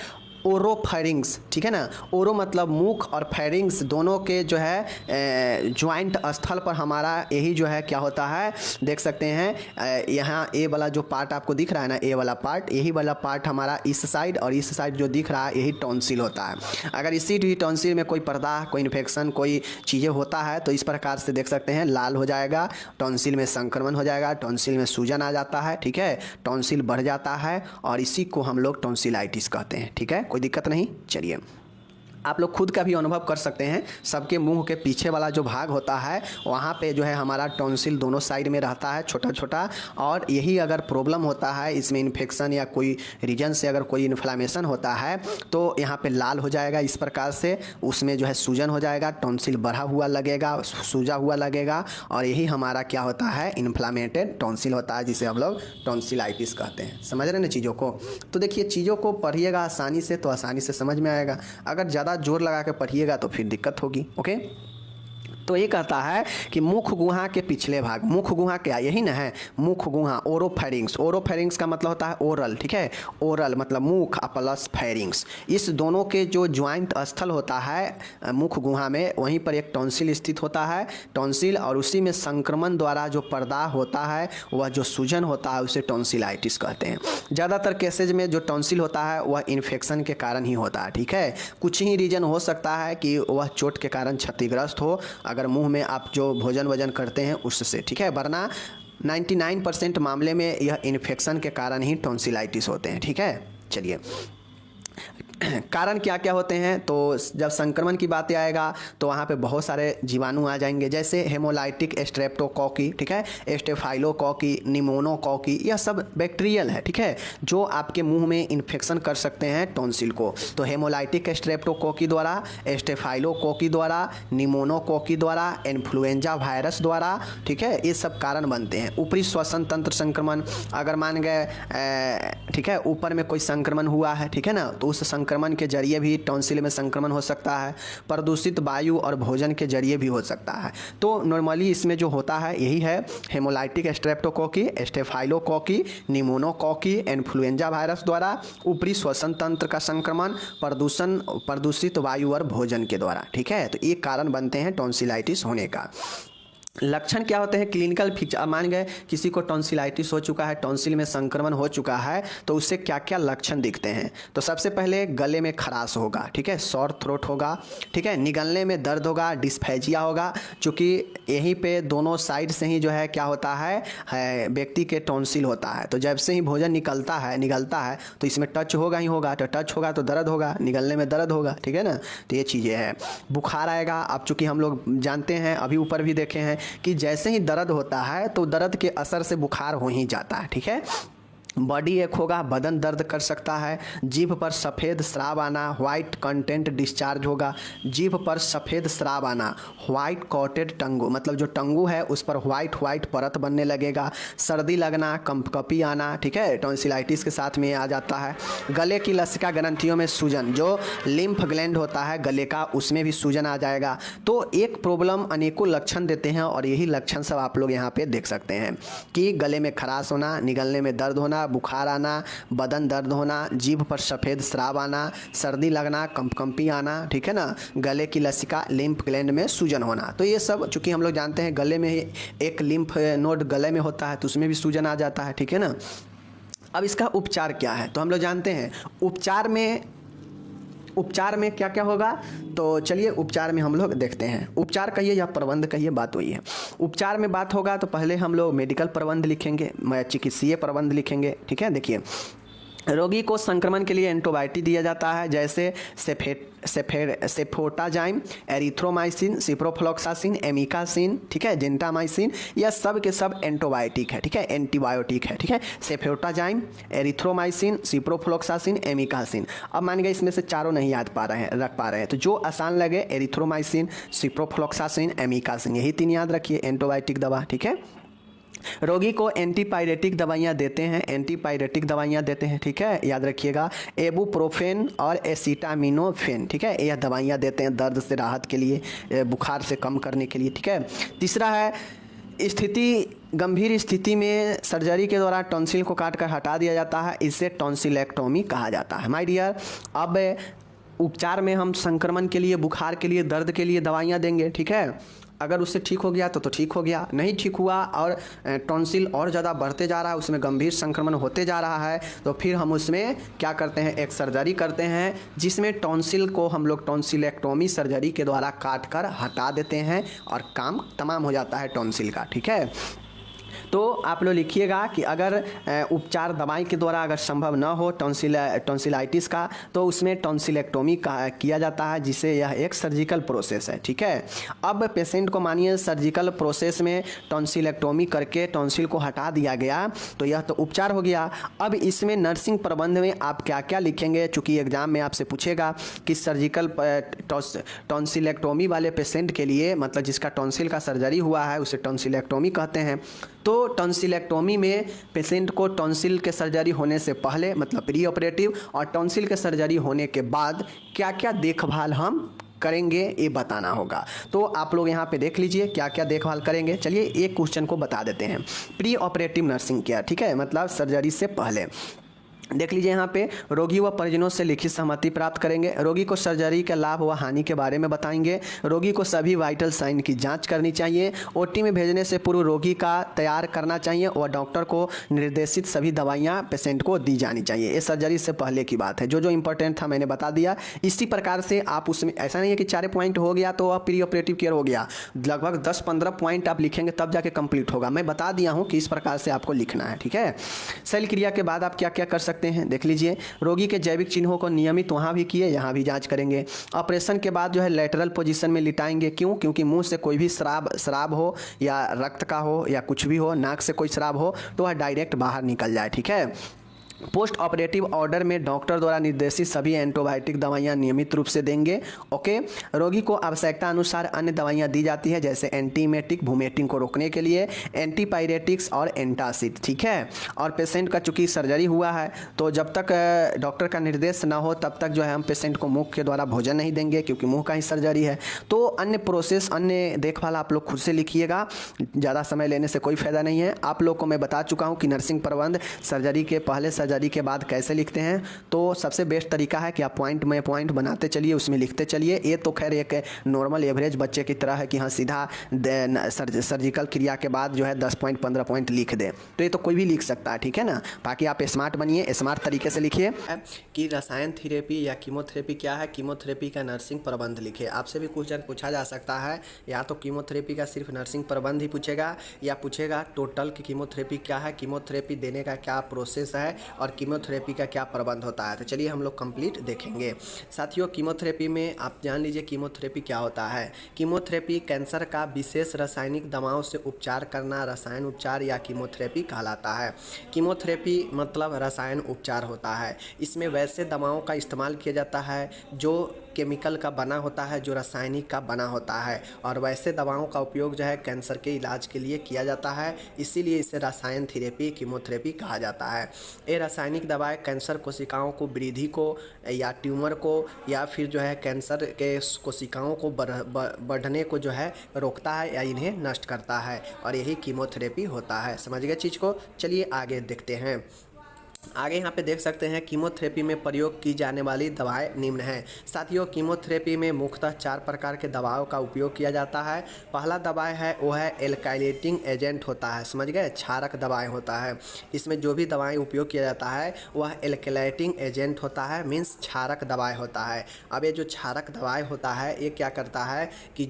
S1: ओरोफेरिंग्स, ठीक है ना। ओरो मतलब मुख और फेरिंग्स दोनों के जो है ज्वाइंट स्थल पर हमारा यही जो है क्या होता है, देख सकते हैं यहाँ ए वाला जो पार्ट आपको दिख रहा है ना, ए वाला पार्ट, यही वाला पार्ट हमारा इस साइड, और इस साइड जो दिख रहा है यही टॉन्सिल होता है। अगर इसी टॉन्सिल में कोई पर्दा, कोई इन्फेक्शन, कोई चीज़ें होता है तो इस प्रकार से देख सकते हैं लाल हो जाएगा, टॉन्सिल में संक्रमण हो जाएगा, टॉन्सिल में सूजन आ जाता है, ठीक है, टॉन्सिल बढ़ जाता है, और इसी को हम लोग टॉन्सिलाइटिस कहते हैं, ठीक है। कोई दिक्कत नहीं। चलिए आप लोग खुद का भी अनुभव कर सकते हैं, सबके मुंह के पीछे वाला जो भाग होता है वहाँ पे जो है हमारा टॉन्सिल दोनों साइड में रहता है, छोटा छोटा, और यही अगर प्रॉब्लम होता है, इसमें इन्फेक्शन या कोई रीजन से अगर कोई इन्फ्लामेशन होता है तो यहाँ पे लाल हो जाएगा इस प्रकार से, उसमें जो है सूजन हो जाएगा, टॉन्सिल बढ़ा हुआ लगेगा, सूजा हुआ लगेगा, और यही हमारा क्या होता है, इन्फ्लामेटेड टॉन्सिल होता है, जिसे हम लोग टॉन्सिलाइटिस कहते हैं। समझ रहे हैं ना चीज़ों को। तो देखिए चीज़ों को पढ़िएगा आसानी से तो आसानी से समझ में आएगा, अगर ज़्यादा जोर लगा के पढ़िएगा तो फिर दिक्कत होगी, ओके। तो ये कहता है कि मुख गुहा के पिछले भाग, मुख गुहा क्या, यही ना है, मुख गुहा, ओरोफेरिंग्स। ओरोफेरिंग्स का मतलब होता है ओरल, ठीक है, ओरल मतलब मुख प्लस फेरिंग्स, इस दोनों के जो ज्वाइंट स्थल होता है मुख गुहा में, वहीं पर एक टॉन्सिल स्थित होता है, टॉन्सिल, और उसी में संक्रमण द्वारा जो पर्दा होता है, वह जो सूजन होता है उसे टॉन्सिलाइटिस कहते हैं। ज़्यादातर केसेज में जो टॉन्सिल होता है वह इन्फेक्शन के कारण ही होता है, ठीक है। कुछ ही रीजन हो सकता है कि वह चोट के कारण क्षतिग्रस्त हो, अगर मुंह में आप जो भोजन वजन करते हैं उससे, ठीक है, वरना 99% मामले में यह इन्फेक्शन के कारण ही टॉन्सिलाइटिस होते हैं, ठीक है। चलिए कारण क्या क्या होते हैं, तो जब संक्रमण की बातें आएगा तो वहाँ पे बहुत सारे जीवाणु आ जाएंगे, जैसे हेमोलाइटिक स्ट्रेप्टोकोकी, ठीक है, स्टेफाइलोकोकी, निमोनोकोकी, यह सब बैक्टीरियल है, ठीक है, जो आपके मुंह में इन्फेक्शन कर सकते हैं टॉन्सिल को। तो हेमोलाइटिक स्ट्रेप्टोकोकी द्वारा, स्टेफाइलोकोकी द्वारा, निमोनोकोकी द्वारा, इन्फ्लुएंजा वायरस द्वारा, ठीक है, ये सब कारण बनते हैं। ऊपरी श्वसन तंत्र संक्रमण, अगर मान गए ठीक है ऊपर में कोई संक्रमण हुआ है, ठीक है ना, तो उस संक्रमण के जरिए भी टॉन्सिल में संक्रमण हो सकता है। प्रदूषित वायु और भोजन के जरिए भी हो सकता है। तो नॉर्मली इसमें जो होता है यही है, hemolytic streptococci, staphylococci, pneumococci, influenza virus द्वारा, ऊपरी श्वसन तंत्र का संक्रमण, प्रदूषित वायु और भोजन के द्वारा, ठीक है। तो ये कारण बनते हैं टॉन्सिलाइटिस होने का। लक्षण क्या होते हैं क्लिनिकल फीचर, मान गए किसी को टॉन्सिलाइटिस हो चुका है, टॉन्सिल में संक्रमण हो चुका है, तो उससे क्या क्या लक्षण दिखते हैं। तो सबसे पहले गले में खराश होगा, ठीक है, सॉर थ्रोट होगा, ठीक है, निगलने में दर्द होगा, डिस्फेजिया होगा, क्योंकि यहीं पे दोनों साइड से ही जो है क्या होता है व्यक्ति के टॉन्सिल होता है। तो जब से ही भोजन निगलता है तो इसमें टच होगा ही होगा, तो टच होगा तो दर्द होगा, निगलने में दर्द होगा, ठीक है ना। तो ये चीज़ें हैं। बुखार आएगा, अब चूँकि हम लोग जानते हैं, अभी ऊपर भी देखे हैं कि जैसे ही दर्द होता है तो दर्द के असर से बुखार हो ही जाता है, ठीक है। बॉडी एक होगा, बदन दर्द कर सकता है, जीभ पर सफ़ेद स्राव आना, व्हाइट कंटेंट डिस्चार्ज होगा, जीभ पर सफ़ेद स्राव आना, व्हाइट कोटेड टंगू, मतलब जो टंगू है उस पर व्हाइट परत बनने लगेगा, सर्दी लगना, कंपकपी आना, ठीक है, टॉन्सिलाइटिस के साथ में आ जाता है। गले की लसिका ग्रंथियों में सूजन, जो लिम्फ ग्लैंड होता है गले का, उसमें भी सूजन आ जाएगा। तो एक प्रॉब्लम अनेकों लक्षण देते हैं और यही लक्षण सब आप लोग यहाँ पे देख सकते हैं कि गले में खराश होना, निगलने में दर्द होना, बुखार आना, बदन दर्द होना, जीभ पर सफ़ेद स्राव आना, सर्दी लगना, कंपकंपी आना, ठीक है ना, गले की लसिका लिम्फ ग्लैंड में सूजन होना। तो ये सब चूँकि हम लोग जानते हैं गले में ही एक लिम्फ नोड गले में होता है तो उसमें भी सूजन आ जाता है, ठीक है ना। अब इसका उपचार क्या है, तो हम लोग जानते हैं उपचार में क्या क्या होगा। तो चलिए उपचार में हम लोग देखते हैं। उपचार कहिए या प्रबंध कहिए, बात वही है। उपचार में बात होगा तो पहले हम लोग मेडिकल प्रबंध लिखेंगे, चिकित्सीय प्रबंध लिखेंगे, ठीक है। देखिए, रोगी को संक्रमण के लिए एंटीबायोटिक दिया जाता है, जैसे सेफोटाजाइम, एरिथ्रोमाइसिन, सिप्रोफ्लॉक्सासिन, एमिकासिन, ठीक है, जेंटामाइसिन, यह सब के सब एंटीबायोटिक है, ठीक है, एंटीबायोटिक है, ठीक है। सेफोटाजाइम, एरिथ्रोमाइसिन, सिप्रोफ्लॉक्सासिन, एमिकासिन। अब मान गए इसमें से चारों नहीं रख पा रहे हैं, तो जो आसान लगे एरिथ्रोमाइसिन, सिप्रोफ्लॉक्सासिन, एमिकासिन, यही 3 याद रखिए, एंटीबायोटिक दवा, ठीक है। रोगी को एंटीपायरेटिक दवाइयाँ देते हैं, ठीक है, याद रखिएगा, एबुप्रोफेन और एसिटामिनोफेन, ठीक है, यह दवाइयाँ देते हैं दर्द से राहत के लिए, बुखार से कम करने के लिए, ठीक है। तीसरा है गंभीर स्थिति में सर्जरी के द्वारा टॉन्सिल को काट कर हटा दिया जाता है, इसे टॉन्सिलेक्टोमी कहा जाता है। माय डियर, अब उपचार में हम संक्रमण के लिए, बुखार के लिए, दर्द के लिए दवाइयाँ देंगे, ठीक है। अगर उससे ठीक हो गया तो ठीक हो गया, नहीं ठीक हुआ और टॉन्सिल और ज़्यादा बढ़ते जा रहा है, उसमें गंभीर संक्रमण होते जा रहा है, तो फिर हम उसमें क्या करते हैं, एक सर्जरी करते हैं जिसमें टॉन्सिल को हम लोग टॉन्सिलेक्टोमी सर्जरी के द्वारा काट कर हटा देते हैं और काम तमाम हो जाता है टॉन्सिल का, ठीक है। तो आप लोग लिखिएगा कि अगर उपचार दवाई के द्वारा अगर संभव न हो टॉन्सिलाइटिस का, तो उसमें टॉन्सिलेक्टोमी किया जाता है, जिसे यह एक सर्जिकल प्रोसेस है, ठीक है। अब पेशेंट को मानिए सर्जिकल प्रोसेस में टॉन्सिलेक्टोमी करके टॉन्सिल को हटा दिया गया, तो यह तो उपचार हो गया। अब इसमें नर्सिंग प्रबंध में आप क्या क्या लिखेंगे, चूँकि एग्जाम में आपसे पूछेगा कि सर्जिकल टॉन्सिलेक्टोमी वाले पेशेंट के लिए, मतलब जिसका टॉन्सिल का सर्जरी हुआ है उसे टॉन्सिलेक्टोमी कहते हैं। तो टॉन्सिलेक्टोमी में पेशेंट को टॉन्सिल के सर्जरी होने से पहले, मतलब प्री ऑपरेटिव, और टॉन्सिल के सर्जरी होने के बाद क्या क्या देखभाल हम करेंगे ये बताना होगा। तो आप लोग यहाँ पे देख लीजिए क्या क्या देखभाल करेंगे। चलिए एक क्वेश्चन को बता देते हैं। प्री ऑपरेटिव नर्सिंग केयर, ठीक है, मतलब सर्जरी से पहले देख लीजिए, यहाँ पे रोगी व परिजनों से लिखित सहमति प्राप्त करेंगे, रोगी को सर्जरी के लाभ व हानि के बारे में बताएंगे, रोगी को सभी वाइटल साइन की जांच करनी चाहिए, ओटी में भेजने से पूर्व रोगी का तैयार करना चाहिए और डॉक्टर को निर्देशित सभी दवाइयाँ पेशेंट को दी जानी चाहिए। ये सर्जरी से पहले की बात है, जो इंपॉर्टेंट था मैंने बता दिया। इसी प्रकार से आप उसमें, ऐसा नहीं है कि 4 पॉइंट हो गया तो आप प्री ऑपरेटिव केयर हो गया, लगभग 10-15 पॉइंट आप लिखेंगे तब जाके कंप्लीट होगा। मैं बता दिया हूँ कि इस प्रकार से आपको लिखना है, ठीक है। शल्य क्रिया के बाद आप क्या क्या कर सकते हैं, देख लीजिए, रोगी के जैविक चिन्हों को नियमित वहां भी किए, यहाँ भी जांच करेंगे। ऑपरेशन के बाद जो है लेटरल पोजीशन में लिटाएंगे, क्यों, क्योंकि मुंह से कोई भी श्राव हो या रक्त का हो या कुछ भी हो, नाक से कोई श्राव हो तो वह डायरेक्ट बाहर निकल जाए, ठीक है। पोस्ट ऑपरेटिव ऑर्डर में डॉक्टर द्वारा निर्देशित सभी एंटीबायोटिक दवाइयाँ नियमित रूप से देंगे, ओके। रोगी को आवश्यकता अनुसार अन्य दवाइयाँ दी जाती है, जैसे एंटीमेटिक, वोमिटिंग को रोकने के लिए, एंटीपायरेटिक्स और एंटासिड, ठीक है। और पेशेंट का चूँकि सर्जरी हुआ है तो जब तक डॉक्टर का निर्देश ना हो तब तक जो है हम पेशेंट को मुंह के द्वारा भोजन नहीं देंगे, क्योंकि मुंह का ही सर्जरी है। तो अन्य प्रोसेस, अन्य देखभाल आप लोग खुद से लिखिएगा, ज़्यादा समय लेने से कोई फायदा नहीं है। आप लोग को मैं बता चुका हूँ कि नर्सिंग प्रबंध सर्जरी के पहले सर्जरी के बाद कैसे लिखते हैं, तो सबसे बेस्ट तरीका है कि आप पॉइंट में पॉइंट बनाते चलिए, उसमें लिखते चलिए। ये तो खैर एक नॉर्मल एवरेज बच्चे की तरह है कि हाँ सीधा सर्जिकल क्रिया के बाद जो है 10 पॉइंट 15 पॉइंट लिख दे, तो ये तो कोई भी लिख सकता है, ठीक है ना। बाकी आप स्मार्ट बनिए, स्मार्ट तरीके से लिखिए कि रसायन थेरेपी या कीमोथेरेपी क्या है, कीमोथेरेपी का नर्सिंग प्रबंध लिखिए। आपसे भी क्वेश्चन पूछा जा सकता है, या तो कीमोथेरेपी का सिर्फ नर्सिंग प्रबंध ही पूछेगा, या पूछेगा टोटल की कीमोथेरेपी क्या है, कीमोथेरेपी देने का क्या प्रोसेस है, और कीमोथेरेपी का क्या प्रबंध होता है। तो चलिए हम लोग कंप्लीट देखेंगे। साथियों, कीमोथेरेपी में आप जान लीजिए कीमोथेरेपी क्या होता है। कीमोथेरेपी कैंसर का विशेष रासायनिक दवाओं से उपचार करना रसायन उपचार या कीमोथेरेपी कहलाता है। कीमोथेरेपी मतलब रसायन उपचार होता है। इसमें वैसे दवाओं का इस्तेमाल किया जाता है जो केमिकल का बना होता है, जो रासायनिक का बना होता है, और वैसे दवाओं का उपयोग जो है कैंसर के इलाज के लिए किया जाता है, इसीलिए इसे रसायन थेरेपी कीमोथेरेपी कहा जाता है। ये रासायनिक दवाएं कैंसर कोशिकाओं को वृद्धि को या ट्यूमर को या फिर जो है कैंसर के कोशिकाओं को बढ़ने को जो है रोकता है या इन्हें नष्ट करता है, और यही कीमोथेरेपी होता है। समझ गए चीज़ को। चलिए आगे देखते हैं। आगे यहाँ पे देख सकते हैं कीमोथेरेपी में प्रयोग की जाने वाली दवाएं निम्न हैं। साथियों, कीमोथेरेपी में मुख्यतः 4 प्रकार के दवाओं का उपयोग किया जाता है। पहला दवाई है वो है एल्काइलेटिंग एजेंट होता है, समझ गए, क्षारक दवाएं होता है। इसमें जो भी दवाएं उपयोग किया जाता है वह एल्काइलेटिंग एजेंट होता है, मीन्स क्षारक दवाएँ होता है। अब ये जो क्षारक दवाएँ होता है ये क्या करता है कि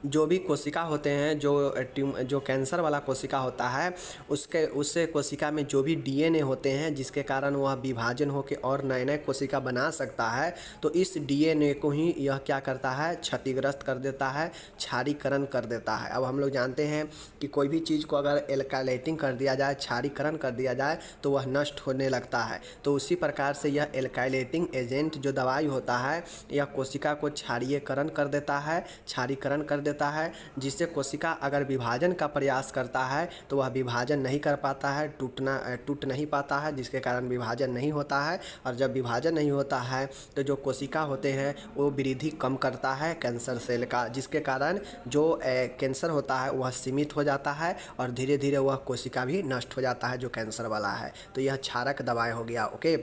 S1: जो भी कोशिका होते हैं, जो कैंसर वाला कोशिका होता है उससे कोशिका में जो भी डीएनए होते हैं जिसके कारण वह विभाजन होकर और नए नए कोशिका बना सकता है, तो इस डीएनए को ही यह क्या करता है, क्षतिग्रस्त कर देता है, क्षारीकरण कर देता है। अब हम लोग जानते हैं कि कोई भी चीज़ को अगर एल्काइलेटिंग कर दिया जाए, क्षारीकरण कर दिया जाए, तो वह नष्ट होने लगता है। तो उसी प्रकार से यह एल्काइलेटिंग एजेंट जो दवाई होता है यह कोशिका को क्षारीकरण कर देता है, क्षारीकरण कर देता है, जिससे कोशिका अगर विभाजन का प्रयास करता है तो वह विभाजन नहीं कर पाता है, टूट नहीं पाता है, जिसके कारण विभाजन नहीं होता है। और जब विभाजन नहीं होता है तो जो कोशिका होते हैं वो वृद्धि कम करता है कैंसर सेल का, जिसके कारण जो कैंसर होता है वह सीमित हो जाता है और धीरे धीरे वह कोशिका भी नष्ट हो जाता है जो कैंसर वाला है। तो यह क्षारक दवाई हो गया। ओके,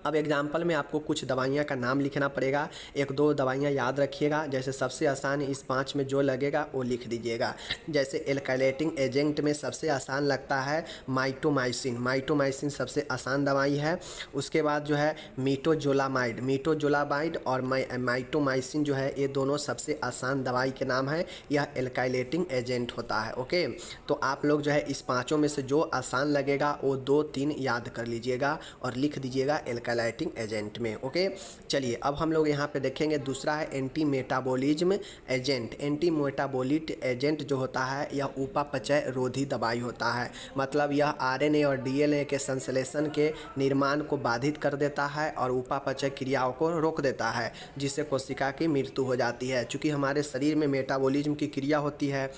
S1: अब एग्जाम्पल में आपको कुछ दवाइयाँ का नाम लिखना पड़ेगा, 1-2 दवाइयाँ याद रखिएगा। जैसे सबसे आसान इस 5 में जो लगेगा वो लिख दीजिएगा। जैसे एल्काइलेटिंग एजेंट में सबसे आसान लगता है माइटोमाइसिन सबसे आसान दवाई है। उसके बाद जो है मीटोजोलामाइड और माइटोमाइसिन जो है ये दोनों सबसे आसान दवाई के नाम है। यह एल्काइलेटिंग एजेंट होता है। ओके, तो आप लोग जो है इस 5 में से जो आसान लगेगा वो 2-3 याद कर लीजिएगा और लिख दीजिएगा एल्काइलेटिंग एजेंट में। ओके, चलिए अब हम लोग यहाँ पे देखेंगे। दूसरा है anti metabolism agent. Anti metabolite agent जो होता है यह उपापचय रोधी दवाई होता है, मतलब यह आरएनए और डीएनए के संश्लेषण के निर्माण को बाधित कर देता है और उपापचय क्रियाओं को रोक देता है, जिससे कोशिका की मृत्यु हो जाती है। चूँकि हमारे शरीर में मेटाबॉलिज्म की क्रिया होती है,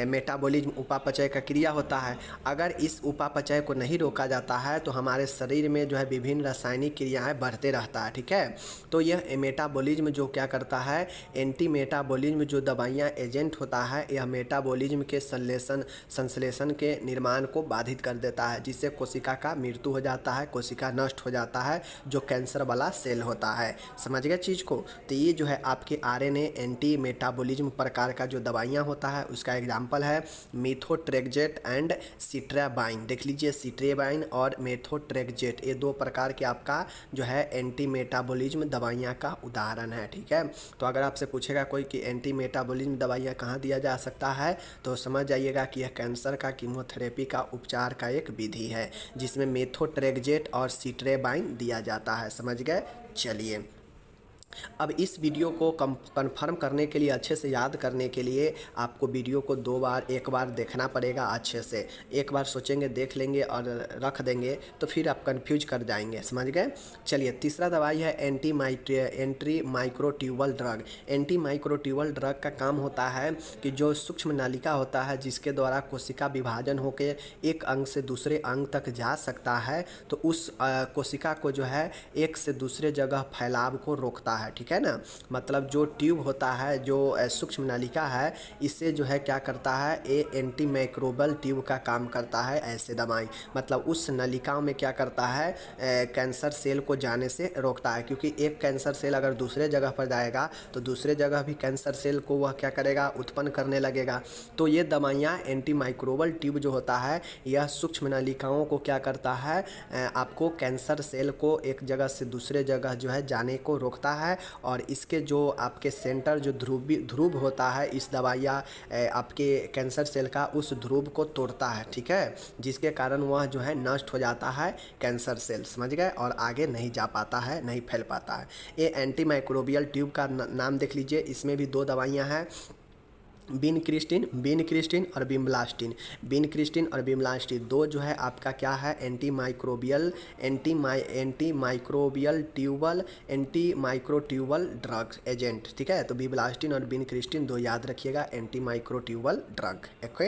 S1: मेटाबॉलिज्म उपापचय का क्रिया होता है। अगर इस उपापचय को नहीं रोका जाता है तो हमारे शरीर में जो है विभिन्न रासायनिक क्रियाएं बढ़ते रहता है। ठीक है, तो यह मेटाबॉलिज्म जो क्या करता है, एंटी मेटाबॉलिज्म जो दवाइयां एजेंट होता है यह मेटाबॉलिज्म के संश्लेषण के निर्माण को बाधित कर देता है, जिससे कोशिका का मृत्यु हो जाता है, कोशिका नष्ट हो जाता है जो कैंसर वाला सेल होता है। समझ गए चीज़ को। तो ये जो है आपके आरएनए एंटी मेटाबॉलिज्म प्रकार का जो दवाइयाँ होता है उसका एग्जाम्पल है मेथोट्रेक्जेट एंड सिट्राबाइन। देख लीजिए, सिट्राबाइन और मेथोट्रेक्जेट ये 2 प्रकार के आपका जो है एंटी मेटाबॉलिज्म दवाइयाँ का उदाहरण है। ठीक है, तो अगर आपसे पूछेगा कोई कि एंटी मेटाबॉलिज्म दवाइयाँ कहाँ दिया जा सकता है, तो समझ जाइएगा कि यह कैंसर का कीमोथेरेपी का उपचार का एक विधि है जिसमें मेथोट्रेक्जेट और सिट्राबाइन दिया जाता है। समझ गए। चलिए, अब इस वीडियो को कंफर्म करने के लिए, अच्छे से याद करने के लिए आपको वीडियो को 2 बार 1 बार देखना पड़ेगा अच्छे से। एक बार सोचेंगे, देख लेंगे और रख देंगे तो फिर आप कंफ्यूज कर जाएंगे। समझ गए। चलिए, तीसरा दवाई है anti microtubule drug. Anti microtubule drug का काम होता है कि जो सूक्ष्म नालिका होता है जिसके द्वारा कोशिका विभाजन होकर एक अंग से दूसरे अंग तक जा सकता है, तो उस कोशिका को जो है एक से दूसरे जगह फैलाव को रोकता है। है, ठीक है ना। मतलब जो ट्यूब होता है, जो सूक्ष्म नलिका है, इससे जो है क्या करता है, ये एंटी माइक्रोबियल ट्यूब का काम करता है। ऐसे दवाई मतलब उस नलिकाओं में क्या करता है, कैंसर सेल को जाने से रोकता है, क्योंकि एक कैंसर सेल अगर दूसरे जगह पर जाएगा तो दूसरे जगह भी कैंसर सेल को वह क्या करेगा, उत्पन्न करने लगेगा। तो ये दवाइयाँ एंटी माइक्रोबियल ट्यूब जो होता है, यह सूक्ष्म नलिकाओं को क्या करता है, आपको कैंसर सेल को एक जगह से दूसरे जगह जो है जाने को रोकता है। और इसके जो आपके सेंटर जो ध्रुव होता है, इस दवाइयाँ आपके कैंसर सेल का उस ध्रुव को तोड़ता है, ठीक है, जिसके कारण वह जो है नष्ट हो जाता है कैंसर सेल, समझ गए, और आगे नहीं जा पाता है, नहीं फैल पाता है। ये एंटी माइक्रोबियल ट्यूब का नाम देख लीजिए। इसमें भी दो दवाइयाँ हैं, बिनक्रिस्टिन और बिमलास्टिन। बिनक्रिस्टिन और बिमलास्टिन दो जो है आपका क्या है, एंटी माइक्रोट्यूबल ड्रग एजेंट, ठीक है। तो बिमलास्टिन और बिनक्रिस्टिन दो याद रखिएगा, anti microtubule drug, okay.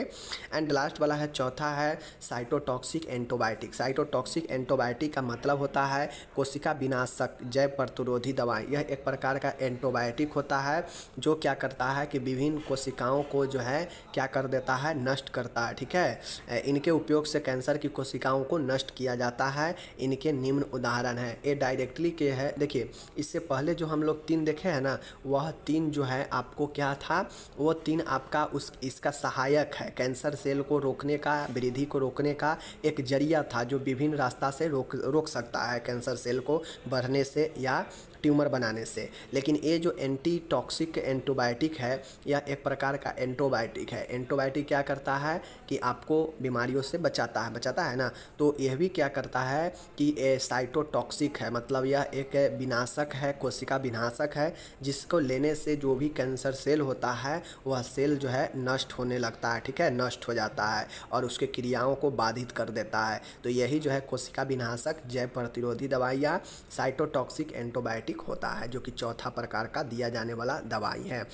S1: And last वाला है, चौथा है साइटोटॉक्सिक एंटीबायोटिक। साइटोटॉक्सिक एंटीबायोटिक का मतलब होता है कोशिका विनाशक जैव प्रतिरोधी दवाई। यह एक प्रकार का एंटीबायोटिक होता है जो क्या करता है कि विभिन्न कोशिकाओं को जो है क्या कर देता है, नष्ट करता है, ठीक है। इनके उपयोग से कैंसर की कोशिकाओं को नष्ट किया जाता है। इनके निम्न उदाहरण हैं, ये डायरेक्टली के है। देखिए, इससे पहले जो हम लोग 3 देखे हैं ना, वह 3 जो है आपको क्या था, वो 3 आपका इसका सहायक है, कैंसर सेल को रोकने का, वृद्धि को रोकने का एक जरिया था, जो विभिन्न रास्ता से रोक सकता है कैंसर सेल को बढ़ने से या ट्यूमर बनाने से। लेकिन ये जो एंटी टॉक्सिक एंटीबायोटिक है, यह एक प्रकार का एंटीबायोटिक है। एंटीबायोटिक क्या करता है कि आपको बीमारियों से बचाता है ना। तो यह भी क्या करता है कि ये साइटोटॉक्सिक है, मतलब यह एक विनाशक है, कोशिका विनाशक है, जिसको लेने से जो भी कैंसर सेल होता है वह सेल जो है नष्ट होने लगता है, ठीक है, नष्ट हो जाता है और उसके क्रियाओं को बाधित कर देता है। तो यही जो है कोशिका विनाशक जैव प्रतिरोधी दवाइयाँ साइटोटॉक्सिक एंटीबायोटिक होता है, जो कि चौथा प्रकार का दिया जाने वाला दवाई है,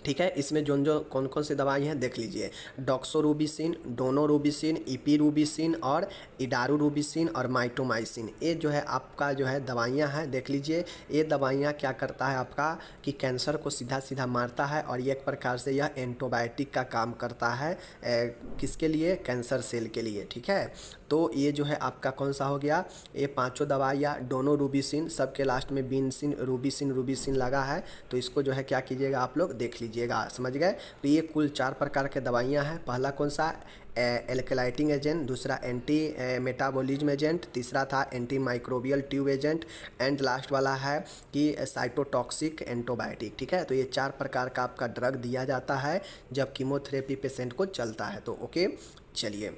S1: ठीक है। इसमें जो कौन कौन सी दवाई हैं देख लीजिए, डॉक्सोरूबिसिन, डोनोरूबिसिन, इपिरूबिसिन और इडारूबिसिन और माइटोमाइसिन। ये जो है आपका जो है दवाइयाँ हैं, देख लीजिए। ये दवाइयाँ क्या करता है आपका कि कैंसर को सीधा सीधा मारता है, और ये एक प्रकार से यह एंटीबायोटिक का काम करता है, किसके लिए, कैंसर सेल के लिए, ठीक है। तो ये जो है आपका कौन सा हो गया, ये पांचों दवाइयाँ, डोनोरूबिसिन, सबके लास्ट में बिनसिन रूबिसिन लगा है, तो इसको जो है क्या कीजिएगा, आप लोग देख लीजिएगा, समझ गए। तो ये कुल 4 प्रकार के दवाइयाँ हैं। पहला कौन सा, एल्कलाइटिंग एजेंट, दूसरा एंटी मेटाबॉलिज्म एजेंट, तीसरा था anti microbial tube agent, and last वाला है कि साइटोटॉक्सिक एंटीबायोटिक, ठीक है। तो ये 4 प्रकार का आपका ड्रग दिया जाता है जब कीमोथेरेपी पेशेंट को चलता है, तो ओके। चलिए,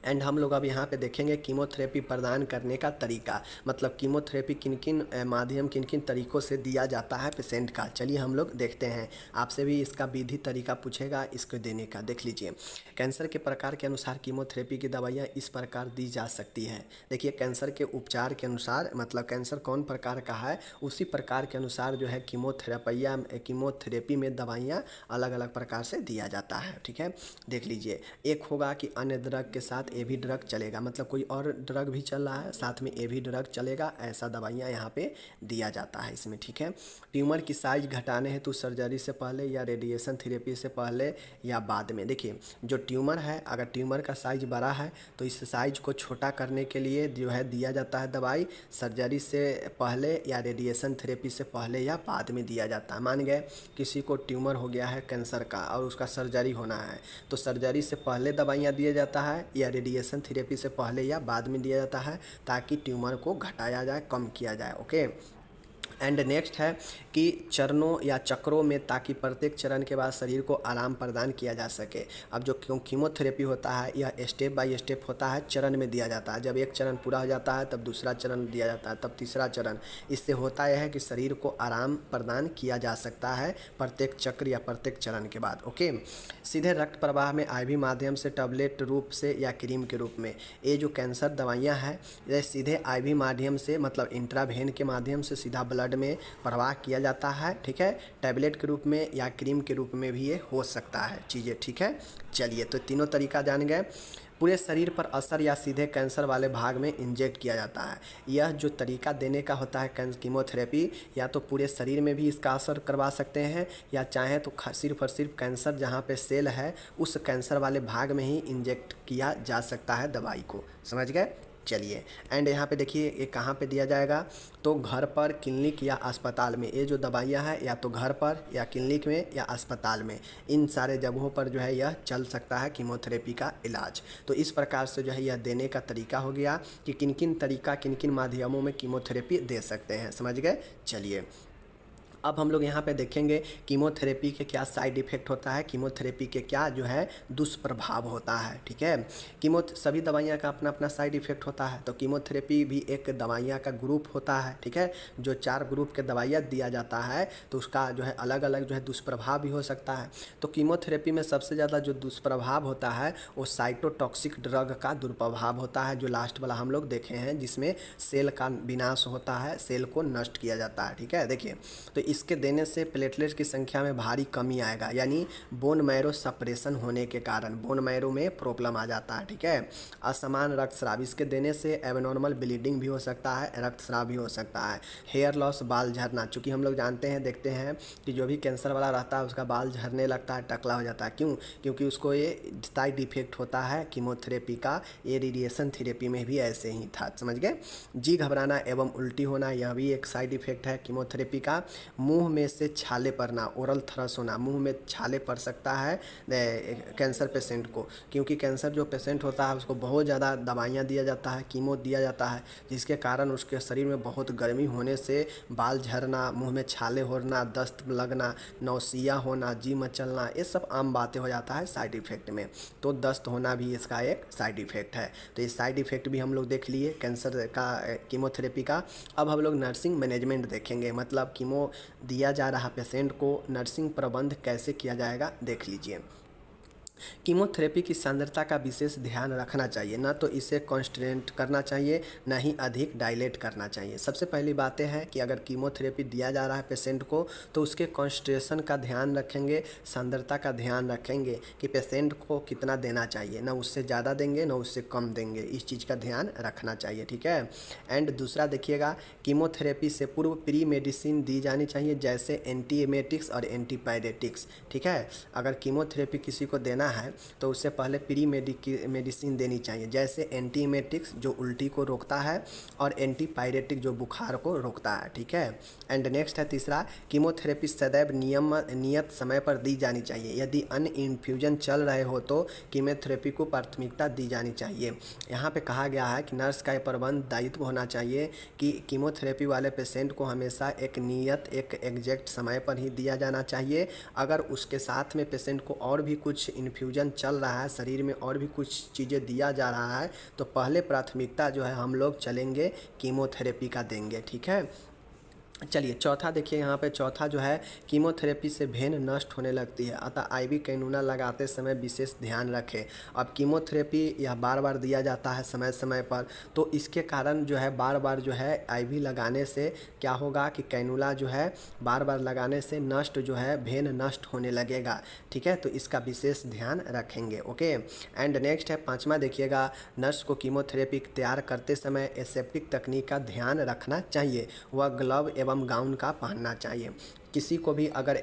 S1: एंड हम लोग अब यहाँ पे देखेंगे कीमोथेरेपी प्रदान करने का तरीका, मतलब कीमोथेरेपी किन किन तरीक़ों से दिया जाता है पेशेंट का। चलिए हम लोग देखते हैं, आपसे भी इसका विधि तरीका पूछेगा इसको देने का, देख लीजिए। कैंसर के प्रकार के अनुसार कीमोथेरेपी की दवाइयाँ इस प्रकार दी जा सकती हैं। देखिए, कैंसर के उपचार के अनुसार, मतलब कैंसर कौन प्रकार का है, उसी प्रकार के अनुसार जो है कीमोथेरेपी में दवाइयाँ अलग अलग प्रकार से दिया जाता है, ठीक है। देख लीजिए, एक होगा कि अन्य ड्रग के साथ ए भी ड्रग चलेगा, मतलब कोई और ड्रग भी चल रहा है साथ में ए भी ड्रग चलेगा, ऐसा दवाइयाँ यहाँ पे दिया जाता है इसमें, ठीक है। ट्यूमर की साइज घटाने हेतु सर्जरी से पहले या रेडिएशन थेरेपी से पहले या बाद में। देखिए, जो ट्यूमर है, अगर ट्यूमर का साइज बड़ा है तो इस साइज को छोटा करने के लिए जो है दिया जाता है दवाई, सर्जरी से पहले या रेडिएशन थेरेपी से पहले या बाद में दिया जाता है। मान गए किसी को ट्यूमर हो गया है कैंसर का और उसका सर्जरी होना है, तो सर्जरी से पहले दवाइयाँ दिया जाता है या रेडिएशन थेरेपी से पहले या बाद में दिया जाता है, ताकि ट्यूमर को घटाया जाए, कम किया जाए, ओके। एंड नेक्स्ट है कि चरणों या चक्रों में, ताकि प्रत्येक चरण के बाद शरीर को आराम प्रदान किया जा सके। अब जो कीमोथेरेपी होता है यह स्टेप बाय स्टेप होता है, चरण में दिया जाता है। जब एक चरण पूरा हो जाता है तब दूसरा चरण दिया जाता है, तब तीसरा चरण। इससे होता यह है कि शरीर को आराम प्रदान किया जा सकता है प्रत्येक चक्र या प्रत्येक चरण के बाद, ओके। सीधे रक्त प्रवाह में IV माध्यम से, टैबलेट रूप से या क्रीम के रूप में। ये जो कैंसर दवाइयाँ हैं ये सीधे IV माध्यम से, मतलब इंट्रावेन के माध्यम से सीधा ब्लड ब्लड में प्रवाह किया जाता है, ठीक है। टैबलेट के रूप में या क्रीम के रूप में भी ये हो सकता है चीज़ें, ठीक है। चलिए, तो तीनों तरीका जान गए। पूरे शरीर पर असर या सीधे कैंसर वाले भाग में इंजेक्ट किया जाता है। यह जो तरीका देने का होता है कीमोथेरेपी, या तो पूरे शरीर में भी इसका असर करवा सकते हैं, या चाहे तो सिर्फ और सिर्फ कैंसर जहाँ पे सेल है उस कैंसर वाले भाग में ही इंजेक्ट किया जा सकता है दवाई को, समझ गए। चलिए, एंड यहाँ पे देखिए ये कहाँ पे दिया जाएगा, तो घर पर, क्लिनिक या अस्पताल में। ये जो दवाइयाँ हैं या तो घर पर या क्लिनिक में या अस्पताल में, इन सारे जगहों पर जो है यह चल सकता है कीमोथेरेपी का इलाज। तो इस प्रकार से जो है यह देने का तरीका हो गया कि किन किन माध्यमों में कीमोथेरेपी दे सकते हैं, समझ गए। चलिए, अब हम लोग यहाँ पे देखेंगे कीमोथेरेपी के क्या साइड इफ़ेक्ट होता है, कीमोथेरेपी के क्या जो है दुष्प्रभाव होता है, ठीक है। सभी दवाइयाँ का अपना अपना साइड इफ़ेक्ट होता है, तो कीमोथेरेपी भी एक दवाइयाँ का ग्रुप होता है, ठीक है। जो 4 ग्रुप के दवाइयाँ दिया जाता है तो उसका जो है अलग अलग जो है दुष्प्रभाव भी हो सकता है। तो कीमोथेरेपी में सबसे ज़्यादा जो दुष्प्रभाव होता है वो साइटोटॉक्सिक ड्रग का दुष्प्रभाव होता है, जो लास्ट वाला हम लोग देखे हैं, जिसमें सेल का विनाश होता है, सेल को नष्ट किया जाता है, ठीक है। देखिए, तो इसके देने से प्लेटलेट की संख्या में भारी कमी आएगा, यानी बोन मैरो सप्रेशन होने के कारण बोन मैरो में प्रॉब्लम आ जाता है, ठीक है। असमान रक्तस्राव, इसके देने से एबनॉर्मल ब्लीडिंग भी हो सकता है, रक्तस्राव भी हो सकता है। हेयर लॉस, बाल झड़ना, चूँकि हम लोग जानते हैं, देखते हैं कि जो भी कैंसर वाला रहता है उसका बाल झड़ने लगता है, टकला हो जाता है। क्यों? क्योंकि उसको ये साइड इफेक्ट होता है कीमोथेरेपी का। ये रेडिएशन थेरेपी में भी ऐसे ही था, समझ गए। जी घबराना एवं उल्टी होना, यह भी एक साइड इफेक्ट है कीमोथेरेपी का। मुंह में से छाले पड़ना, ओरल थ्रस होना, मुंह में छाले पड़ सकता है कैंसर पेशेंट को, क्योंकि कैंसर जो पेशेंट होता है उसको बहुत ज़्यादा दवाइयाँ दिया जाता है, कीमो दिया जाता है, जिसके कारण उसके शरीर में बहुत गर्मी होने से बाल झड़ना, मुंह में छाले होना, दस्त लगना, नौसिया होना, जी मचलना, ये सब आम बातें हो जाता है साइड इफ़ेक्ट में। तो दस्त होना भी इसका एक साइड इफ़ेक्ट है। तो ये साइड इफ़ेक्ट भी हम लोग देख लिए कैंसर का, कीमोथेरेपी का। अब हम लोग नर्सिंग मैनेजमेंट देखेंगे, मतलब कीमो दिया जा रहा पेशेंट को नर्सिंग प्रबंध कैसे किया जाएगा, देख लीजिए। कीमोथेरेपी की सांद्रता का विशेष ध्यान रखना चाहिए, ना तो इसे कॉन्स्टेंट करना चाहिए, ना ही अधिक डायलेट करना चाहिए। सबसे पहली बातें हैं कि अगर कीमोथेरेपी दिया जा रहा है पेशेंट को तो उसके कॉन्स्टेंट्रेशन का ध्यान रखेंगे, सांद्रता का ध्यान रखेंगे कि पेशेंट को कितना देना चाहिए, ना उससे ज़्यादा देंगे ना उससे कम देंगे, इस चीज़ का ध्यान रखना चाहिए, ठीक है। एंड दूसरा देखिएगा, कीमोथेरेपी से पूर्व प्री मेडिसिन दी जानी चाहिए, जैसे एंटीएमेटिक्स और एंटीपायरेटिक्स, ठीक है। अगर कीमोथेरेपी किसी को देना है तो उससे पहले प्री मेडिसिन देनी चाहिए, जैसे एंटीएमेटिक्स जो उल्टी को रोकता है और एंटीपायरेटिक जो बुखार को रोकता है, ठीक है। एंड नेक्स्ट है तीसरा, कीमोथेरेपी सदैव नियत समय पर दी जानी चाहिए। यदि अन्य इन्फ्यूजन चल रहे हो तो कीमोथेरेपी को प्राथमिकता दी जानी चाहिए। यहाँ पे कहा गया है कि नर्स का प्रबंध दायित्व होना चाहिए कि कीमोथेरेपी वाले पेशेंट को हमेशा एक नियत, एक एग्जैक्ट समय पर ही दिया जाना चाहिए। अगर उसके साथ में पेशेंट को और भी कुछ इन्फ्यूजन चल रहा है, शरीर में और भी कुछ चीज़ें दिया जा रहा है, तो पहले प्राथमिकता जो है हम लोग चलेंगे कीमोथेरेपी का देंगे, ठीक है। चलिए, चौथा देखिए, यहाँ पे चौथा जो है, कीमोथेरेपी से भेन नष्ट होने लगती है, अतः आईवी कैनुला लगाते समय विशेष ध्यान रखें। अब कीमोथेरेपी यह बार बार दिया जाता है समय समय पर, तो इसके कारण जो है बार बार जो है आईवी लगाने से क्या होगा कि कैनुला जो है बार बार लगाने से नष्ट जो है भेन नष्ट होने लगेगा, ठीक है। तो इसका विशेष ध्यान रखेंगे, ओके। एंड नेक्स्ट है पाँचवा देखिएगा, नर्स को कीमोथेरेपी तैयार करते समय एसेप्टिक तकनीक का ध्यान रखना चाहिए, वह ग्लव एवं गाउन का पहनना चाहिए। किसी को भी अगर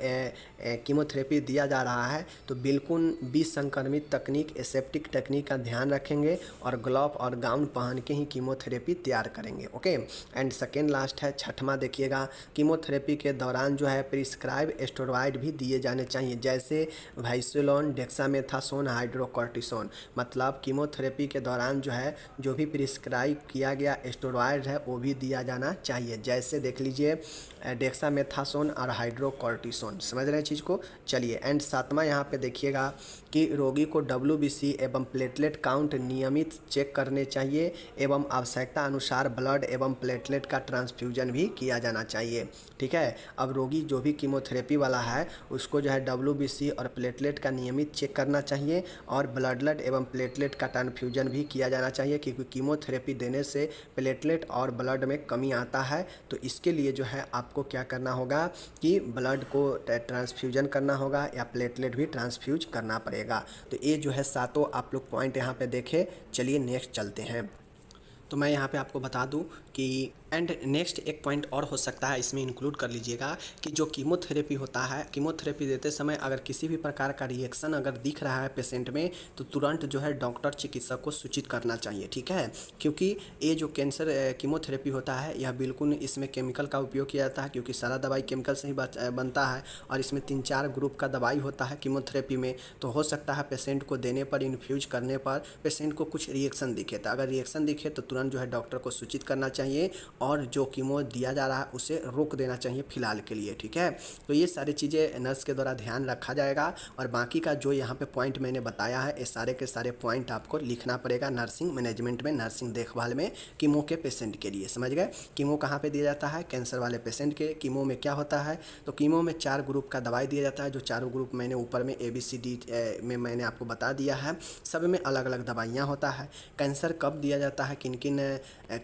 S1: कीमोथेरेपी दिया जा रहा है तो बिल्कुल विसंक्रमित तकनीक, एसेप्टिक तकनीक का ध्यान रखेंगे और ग्लव और गाउन पहन के ही कीमोथेरेपी तैयार करेंगे, ओके। एंड सेकेंड लास्ट है छठवां देखिएगा, कीमोथेरेपी के दौरान जो है प्रिस्क्राइब स्टेरॉइड भी दिए जाने चाहिए, जैसे वाइसोलोन, डेक्सामेथासोन, हाइड्रोकॉर्टिसोन। मतलब कीमोथेरेपी के दौरान जो है जो भी प्रिस्क्राइब किया गया स्टेरॉइड है वो भी दिया जाना चाहिए, जैसे देख लीजिए डेक्सामेथासोन और हाइड्रोकॉर्टिसोन। समझ रहे हैं चीज़ को। चलिए एंड सातवां यहाँ पे देखिएगा कि रोगी को WBC एवं प्लेटलेट काउंट नियमित चेक करने चाहिए एवं आवश्यकता अनुसार ब्लड एवं प्लेटलेट का ट्रांसफ्यूजन भी किया जाना चाहिए। ठीक है, अब रोगी जो भी कीमोथेरेपी वाला है उसको जो है WBC और प्लेटलेट का नियमित चेक करना चाहिए और ब्लड एवं प्लेटलेट का ट्रांसफ्यूजन भी किया जाना चाहिए, क्योंकि कीमोथेरेपी देने से प्लेटलेट और ब्लड में कमी आता है। तो इसके लिए जो है आपको क्या करना होगा कि ब्लड को ट्रांसफ्यूजन करना होगा या प्लेटलेट भी ट्रांसफ्यूज करना पड़ेगा। तो ये जो है सातों आप लोग पॉइंट यहाँ पे देखें। चलिए नेक्स्ट चलते हैं। तो मैं यहाँ पे आपको बता दूं कि एंड नेक्स्ट एक पॉइंट और हो सकता है, इसमें इंक्लूड कर लीजिएगा कि जो कीमोथेरेपी होता है, कीमोथेरेपी देते समय अगर किसी भी प्रकार का रिएक्शन अगर दिख रहा है पेशेंट में तो तुरंत जो है डॉक्टर चिकित्सक को सूचित करना चाहिए। ठीक है, क्योंकि ये जो कैंसर कीमोथेरेपी होता है यह बिल्कुल इसमें केमिकल का उपयोग किया जाता है, क्योंकि सारा दवाई केमिकल से ही बनता है और इसमें 3-4 ग्रुप का दवाई होता है कीमोथेरेपी में। तो हो सकता है पेशेंट को देने पर, इन्फ्यूज करने पर पेशेंट को कुछ रिएक्शन दिखे, तो अगर रिएक्शन दिखे तो तुरंत जो है डॉक्टर को सूचित करना चाहिए और जो कीमो दिया जा रहा है उसे रोक देना चाहिए फिलहाल के लिए। ठीक है, तो ये सारी चीज़ें नर्स के द्वारा ध्यान रखा जाएगा और बाकी का जो यहाँ पे पॉइंट मैंने बताया है ये सारे के सारे पॉइंट आपको लिखना पड़ेगा नर्सिंग मैनेजमेंट में, नर्सिंग देखभाल में कीमो के पेशेंट के लिए। समझ गए। कीमो कहाँ पे दिया जाता है? कैंसर वाले पेशेंट के कीमो में क्या होता है, तो कीमो में 4 ग्रुप का दवाई दिया जाता है, जो चारों ग्रुप मैंने ऊपर में ABCD में मैंने आपको बता दिया है। सब में अलग अलग दवाइयाँ होता है। कैंसर कब दिया जाता है, किन किन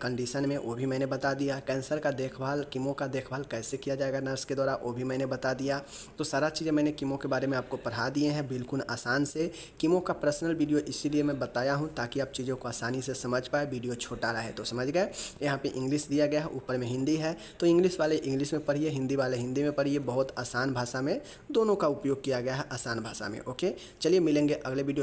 S1: कंडीशन में, वो भी मैंने बता दिया। कैंसर का देखभाल, कीमो का देखभाल कैसे किया जाएगा नर्स के द्वारा, वो भी मैंने बता दिया। तो सारा चीज़ें मैंने कीमो के बारे में आपको पढ़ा दिए हैं बिल्कुल आसान से। कीमो का पर्सनल वीडियो इसीलिए मैं बताया हूँ ताकि आप चीज़ों को आसानी से समझ पाए, वीडियो छोटा रहे तो। समझ गए। यहाँ पे इंग्लिश दिया गया है, ऊपर में हिंदी है, तो इंग्लिश वाले इंग्लिश में पढ़िए, हिंदी वाले हिंदी में पढ़िए। बहुत आसान भाषा में दोनों का उपयोग किया गया है, आसान भाषा में। ओके, चलिए मिलेंगे अगले वीडियो।